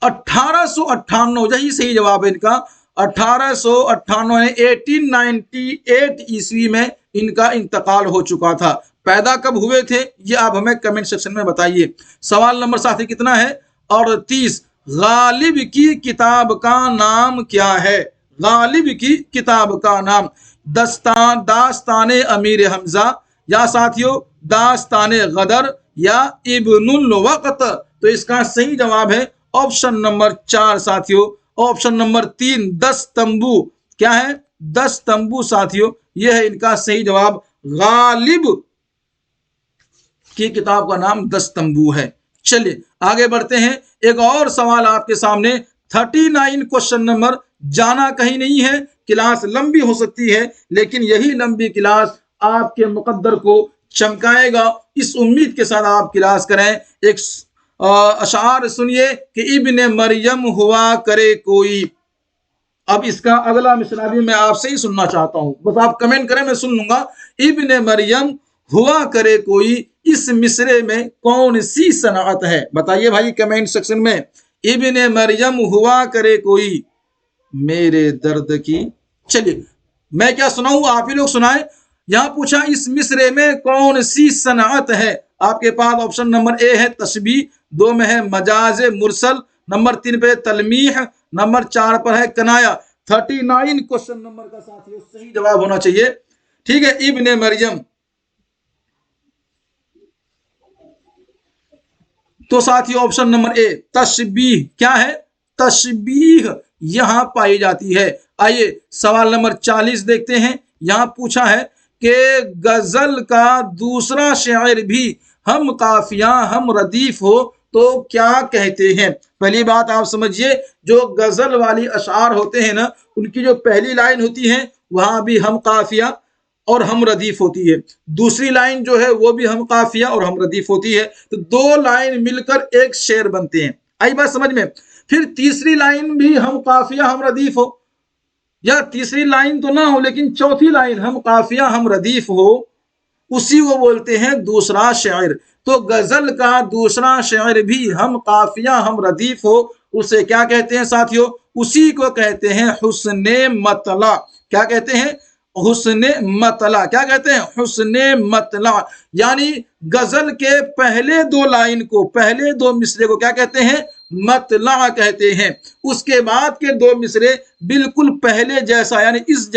1898, यही सही जवाब है इनका। 1898 1898 ईस्वी में इनका इंतकाल हो चुका था। पैदा कब हुए थे ये आप हमें कमेंट सेक्शन में बताइए। सवाल नंबर साथी कितना है? 38। गालिब की किताब का नाम क्या है? गालिब की किताब का नाम दास्तान अमीर हमजा, या साथियों दास्तान गदर, या इब्नुल वक्त। तो इसका सही जवाब है ऑप्शन नंबर 4 साथियों। ऑप्शन नंबर 3 10 तंबू। क्या है? 10 तंबू साथियों, यह है इनका सही जवाब। गालिब की किताब का नाम 10 तंबू है। चलिए आगे बढ़ते हैं। एक और सवाल आपके सामने, 39 क्वेश्चन नंबर। जाना कहीं नहीं है, क्लास लंबी हो सकती है लेकिन यही लंबी क्लास आपके मुकद्दर को चमकाएगा। इस उम्मीद के साथ आप क्लास करें। एक अशार सुनिए कि इब्ने मरियम हुआ करे कोई। अब इसका अगला मिसरा भी मैं आपसे ही सुनना चाहता हूं, बस आप कमेंट करें, मैं सुन लूंगा। इब्ने मरियम हुआ करे कोई, इस मिसरे में कौन सी सनाअत है? बताइए भाई कमेंट सेक्शन में। इब्ने मरियम हुआ करे कोई मेरे दर्द की। चलिए मैं क्या सुनाऊं, आप ही लोग सुनाए। यहां पूछा इस मिसरे में कौन सी सनाअत है। आपके पास ऑप्शन नंबर ए है तशबीह, 2 में है मजाज मुरसल, नंबर 3 पे तलमीह, नंबर 4 पर है कनाया। 39 क्वेश्चन नंबर का साथियों सही जवाब होना चाहिए। ठीक है, इब्ने मरियम। तो साथियों ऑप्शन नंबर ए तशबीह क्या है? तशबीह यहां पाई जाती है। आइए सवाल नंबर 40 देखते हैं। यहां पूछा है कि गजल का दूसरा शायर भी हम काफिया हम रदीफ हो तो क्या कहते हैं? पहली बात आप समझिए, जो गजल वाली अशार होते हैं ना, उनकी जो पहली लाइन होती है वहां भी हम काफिया और हम रदीफ होती है, दूसरी लाइन जो है वो भी हम काफिया और हम रदीफ होती है। तो 2 लाइन मिलकर एक शेर बनते हैं। आई बात समझ में? फिर तीसरी लाइन भी हम काफिया हम रदीफ हो, या तीसरी लाइन तो ना हो लेकिन चौथी लाइन हम काफिया हम रदीफ हो, उसी को बोलते हैं दूसरा शायर। तो गजल का दूसरा शायर भी हम काफिया हम रदीफ हो, उसे क्या कहते हैं साथियों? उसी को कहते हैं हुस्ने मतला। क्या कहते हैं? हुस्ने मतला। क्या कहते हैं? हुस्ने मतला। यानी गजल के पहले 2 लाइन को, पहले 2 मिसरे को क्या कहते हैं? मतला कहते हैं। उसके बाद के 2 मिसरे बिल्कुल पहले जैसा, यानी इस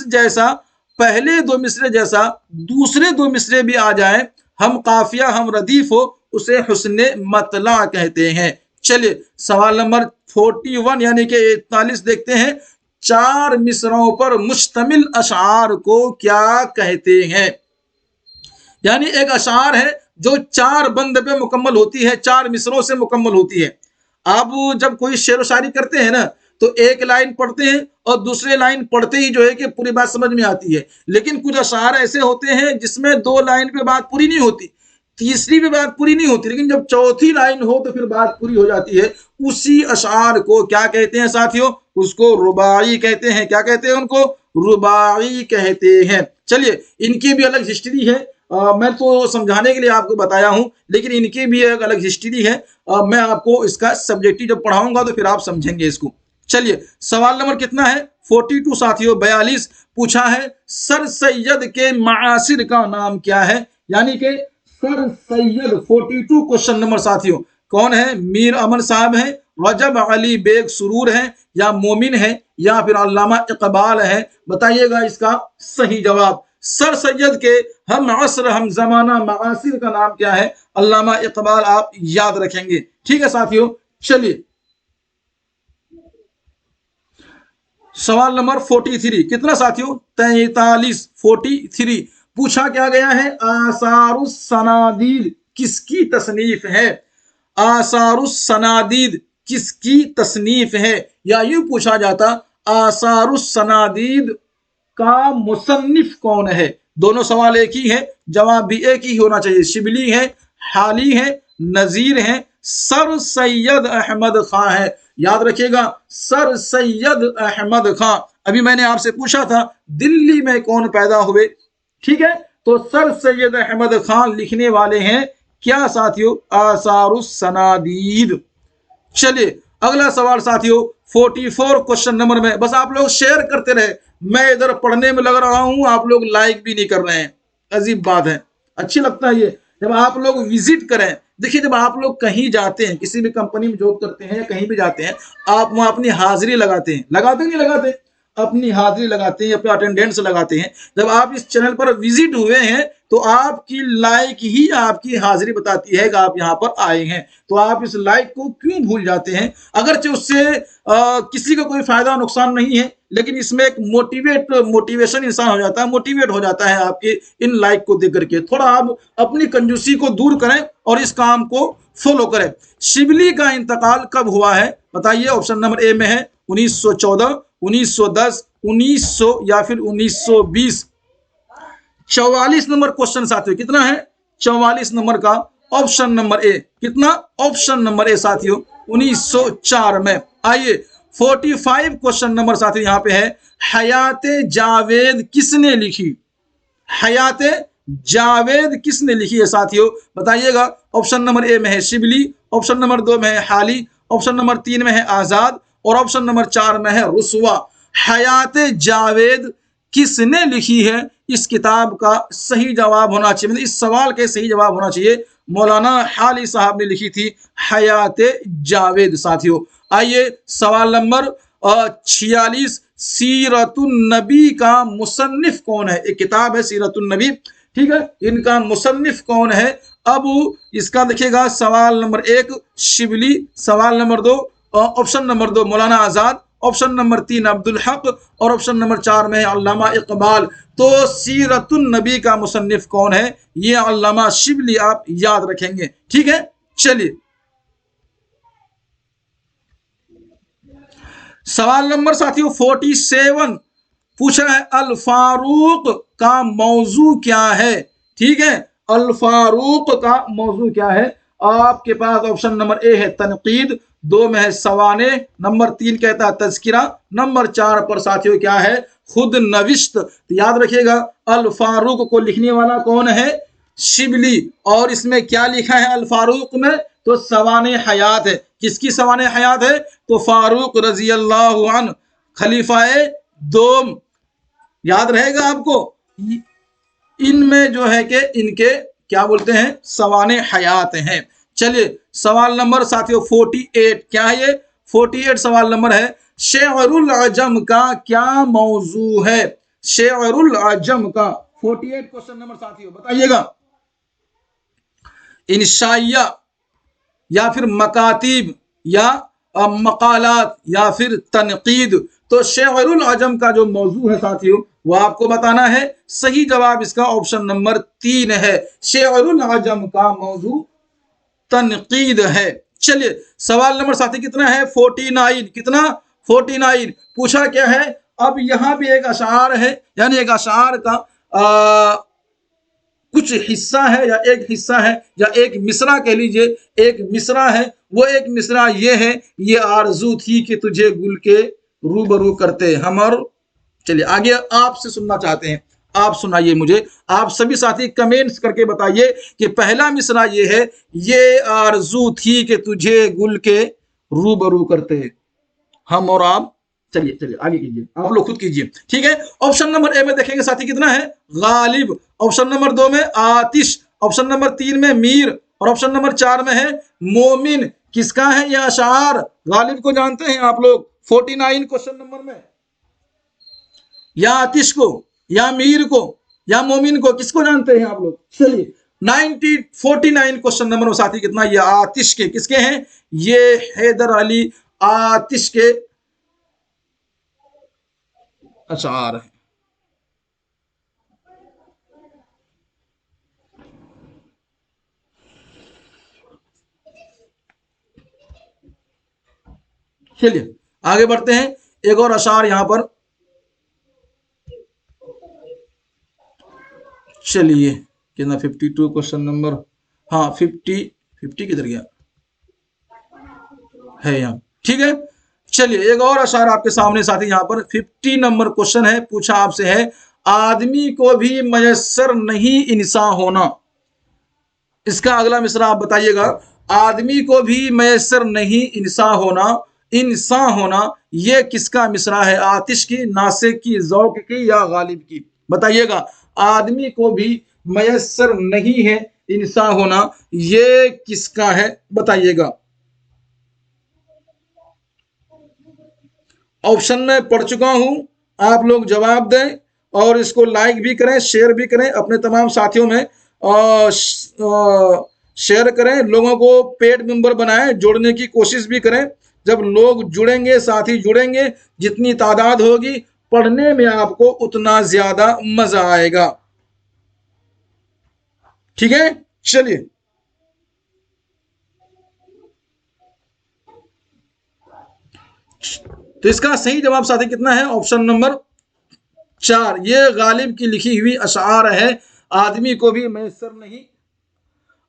जैसा पहले 2 मिसरे जैसा दूसरे 2 मिसरे भी आ जाए, हम काफिया हम रदीफ हो, उसे हुस्ने मतला कहते हैं। चलिए सवाल नंबर 41 यानी कि 41 देखते हैं। 4 मिसरों पर मुश्तमिल अशार को क्या कहते हैं? यानी एक अशार है जो 4 बंद पे मुकम्मल होती है, 4 मिसरों से मुकम्मल होती है। आप जब कोई शेर व शायरी करते हैं ना, तो एक लाइन पढ़ते हैं और दूसरे लाइन पढ़ते ही जो है कि पूरी बात समझ में आती है। लेकिन कुछ अशार ऐसे होते हैं जिसमें 2 लाइन पे बात पूरी नहीं होती, तीसरी भी बात पूरी नहीं होती, लेकिन जब चौथी लाइन हो तो फिर बात पूरी हो जाती है। उसी अशार को क्या कहते हैं साथियों? उसको रुबाई कहते हैं। क्या कहते हैं उनको? रुबाई कहते हैं। चलिए इनकी भी अलग हिस्ट्री है। मैं तो समझाने के लिए आपको बताया हूं, लेकिन इनकी भी एक अलग हिस्ट्री है। मैं आपको इसका सब्जेक्टिव जब पढ़ाऊंगा तो फिर आप समझेंगे इसको। चलिए सवाल नंबर कितना है? 42 साथियों। 42 पूछा है सर सैयद के मासिर का नाम क्या है? यानी कि सर सैयद 42 क्वेश्चन नंबर साथियों कौन है? मीर अमन साहब हैं, रजब अली बेग सुरूर है, या मोमिन है, या फिर अल्लामा इकबाल है? बताइएगा इसका सही जवाब। सर सैयद के हम असर हम जमाना मासिर का नाम क्या है? अल्लामा इकबाल आप याद रखेंगे। ठीक है साथियों। चलिए सवाल नंबर 43 कितना साथियों? 43। 43 पूछा क्या गया है? आसारुस सनादीद किसकी तसनीफ है? आसारुस सनादीद किसकी तसनीफ है? या यूं पूछा जाता आसारुस सनादीद का मुसन्निफ कौन है? दोनों सवाल एक ही है, जवाब भी एक ही होना चाहिए। शिबली है, हाली है, नजीर है, सर सैयद अहमद खां है। याद रखिएगा सर सैयद अहमद खां। अभी मैंने आपसे पूछा था दिल्ली में कौन पैदा हुए, ठीक है? तो सर सैयद अहमद खान लिखने वाले हैं क्या साथियों? आसारुस सनादीद। चलिए अगला सवाल साथियों 44 क्वेश्चन नंबर में। बस आप लोग शेयर करते रहे, मैं इधर पढ़ने में लग रहा हूं, आप लोग लाइक भी नहीं कर रहे हैं। अजीब बात है। अच्छी लगता है ये जब आप लोग विजिट करें। देखिए जब आप लोग कहीं जाते हैं, किसी भी कंपनी में जॉब करते हैं या कहीं भी जाते हैं, आप वहां अपनी हाजिरी लगाते हैं, लगाते नहीं लगाते? अपनी हाजिरी लगाते हैं, अपना अटेंडेंस लगाते हैं। जब आप इस चैनल पर विजिट हुए हैं तो आपकी लाइक ही आपकी हाजिरी बताती है कि आप यहाँ पर आए हैं। तो आप इस लाइक को क्यों भूल जाते हैं? अगरचे उससे किसी का कोई फायदा नुकसान नहीं है, लेकिन इसमें एक मोटिवेशन इंसान हो जाता है, मोटिवेट हो जाता है आपके इन लाइक को देख करके। थोड़ा आप अपनी कंजूसी को दूर करें और इस काम को फॉलो करें। शिबली का इंतकाल कब हुआ है? बताइए। ऑप्शन नंबर ए में है 1914, 1910, 1900 या फिर 1920। 44 नंबर क्वेश्चन साथियों कितना है? 44 नंबर का ऑप्शन नंबर ए। कितना? ऑप्शन नंबर ए साथियों 1904 में। आइए 45 क्वेश्चन नंबर साथियों यहां पे है हयाते जावेद किसने लिखी? हयाते जावेद किसने लिखी है साथियों, बताइएगा। ऑप्शन नंबर ए में है शिबली, ऑप्शन नंबर 2 में है हाली, ऑप्शन नंबर 3 में है आजाद और ऑप्शन नंबर 4 में है रुस्वा। हयात जावेद किसने लिखी है, इस किताब का सही जवाब होना चाहिए, मतलब इस सवाल के सही जवाब होना चाहिए मौलाना हाली साहब ने लिखी थी हयात जावेद साथियों। आइए सवाल नंबर 46, सीरतुन नबी का मुसन्निफ कौन है। एक किताब है सीरतुन नबी, ठीक है, इनका मुसन्निफ कौन है। अब इसका देखिएगा, सवाल नंबर 1 शिबली, सवाल number 2 option number 2 Maulana Azad, option number 3 Abdul Haq और ऑप्शन नंबर 4 में है अल्लामा इकबाल। तो सीरतुन नबी का मुसन्निफ कौन है, ये अल्लामा शिबली आप याद रखेंगे, ठीक है। चलिए सवाल नंबर साथियों 47 पूछा है अल फारूक का मौजू क्या है, ठीक है। अल फारूक का मौजू क्या है, आपके पास ऑप्शन नंबर ए है तनकीद, 2 में है सवाने, नंबर 3 कहता है तज़किरा, नंबर 4 पर साथियों क्या है खुद नविश्त। तो याद रखिएगा अल फारूक को लिखने वाला कौन है, शिबली, और इसमें क्या लिखा है अल फारूक में, तो सवाने हयात है। किसकी सवाने हयात है, तो फारूक रजी अल्लाहु अन्हु खलीफाए दोम, याद रहेगा आपको। इनमें जो है कि इनके क्या बोलते हैं सवाने हयात हैं। चलिए सवाल नंबर साथियों 48 क्या है ये, 48 सवाल नंबर है शेअरुल अजम का क्या मौजू है। शेअरुल अजम का 48 क्वेश्चन नंबर साथियों बताइएगा। इंशाइया या फिर मकातीब या मकालात या फिर तनकीद। तो शेअरुल अजम का जो मौजू है साथियों वो आपको बताना है। सही जवाब इसका ऑप्शन नंबर 3 है, शेअरुल अजम का मौजू तनकीद है। चलिए सवाल नंबर साथी कितना है 49, कितना 49। पूछा क्या है, अब यहां भी एक अशार है, यानी एक अशार का कुछ हिस्सा है या एक हिस्सा है या एक मिसरा कह लीजिए, एक मिसरा है। वो एक मिसरा ये है, ये आरजू थी कि तुझे गुल के रूबरू करते हम। और चलिए आगे आपसे सुनना चाहते हैं, आप सुनाइए मुझे, आप सभी साथी कमेंट्स करके बताइए कि पहला मिसरा ये है, ये आरजू थी कि तुझे गुल के रूबरू करते हम और आप। चलिए चलिए आगे कीजिए, आप लोग खुद कीजिए, ठीक है। ऑप्शन नंबर ए में देखेंगे साथी कितना है गालिब, ऑप्शन नंबर 2 में आतिश, ऑप्शन नंबर 3 में मीर और ऑप्शन नंबर 4 में है मोमिन। किसका है यह अशार, गालिब को जानते हैं आप लोग 49 क्वेश्चन नंबर में, या आतिश को या मीर को या मोमिन को, किसको जानते हैं आप लोग। चलिए 49 क्वेश्चन नंबर में साथी कितना, ये आतिश के, किसके हैं, ये हैदर अली आतिश के अशार है। चलिए आगे बढ़ते हैं, एक और अशार यहां पर। चलिए कितना 52 क्वेश्चन नंबर, हाँ 50 किधर गया है यहाँ, ठीक है। चलिए एक और अशार आपके सामने साथी, यहाँ पर 50 नंबर क्वेश्चन है। पूछा आपसे है आदमी को भी मयस्सर नहीं इंसान होना। इसका अगला मिसरा आप बताइएगा, आदमी को भी मयस्सर नहीं इंसान होना, इंसान होना, ये किसका मिसरा है, आतिश की, नासिक की, ज़ौक़ की या गालिब की, बताइएगा। आदमी को भी मयस्सर नहीं है इंसान होना, ये किसका है बताइएगा। ऑप्शन में पढ़ चुका हूं, आप लोग जवाब दें और इसको लाइक भी करें, शेयर भी करें, अपने तमाम साथियों में शेयर करें, लोगों को पेड मेंबर बनाएं, जोड़ने की कोशिश भी करें। जब लोग जुड़ेंगे, साथी जुड़ेंगे, जितनी तादाद होगी पढ़ने में आपको उतना ज्यादा मजा आएगा, ठीक है। चलिए तो इसका सही जवाब साथी कितना है, ऑप्शन नंबर 4, ये गालिब की लिखी हुई अशार है। आदमी को भी मैसर नहीं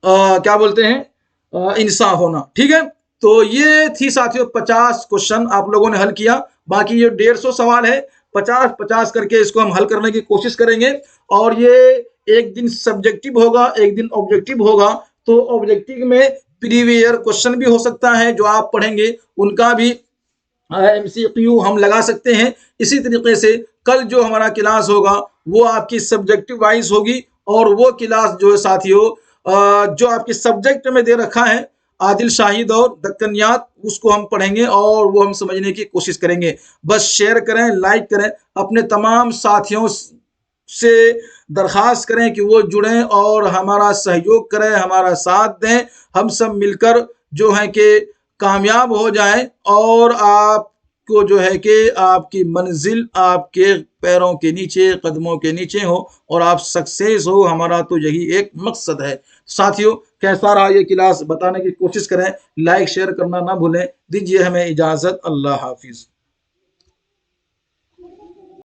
क्या बोलते हैं इंसान होना, ठीक है। तो ये थी साथियों 50 क्वेश्चन आप लोगों ने हल किया। बाकी ये 150 सवाल है, 50-50 करके इसको हम हल करने की कोशिश करेंगे। और ये एक दिन सब्जेक्टिव होगा, एक दिन ऑब्जेक्टिव होगा। तो ऑब्जेक्टिव में प्रीवियर क्वेश्चन भी हो सकता है, जो आप पढ़ेंगे उनका भी एमसीक्यू हम लगा सकते हैं। इसी तरीके से कल जो हमारा क्लास होगा वो आपकी सब्जेक्टिव वाइज होगी, और वो क्लास जो है साथियों जो आपके सब्जेक्ट में दे रखा है आदिल शाहिद और दक्कनियात, उसको हम पढ़ेंगे और वो हम समझने की कोशिश करेंगे। बस शेयर करें, लाइक करें, अपने तमाम साथियों से दरख्वास्त करें कि वो जुड़ें और हमारा सहयोग करें, हमारा साथ दें। हम सब मिलकर जो है कि कामयाब हो जाएं, और आपको जो है कि आपकी मंजिल आपके पैरों के नीचे, कदमों के नीचे हो, और आप सक्सेस हो। हमारा तो यही एक मकसद है। साथियों, कैसा रहा ये क्लास बताने की कोशिश करें, लाइक शेयर करना ना भूलें। दीजिए हमें इजाज़त। अल्लाह हाफिज़।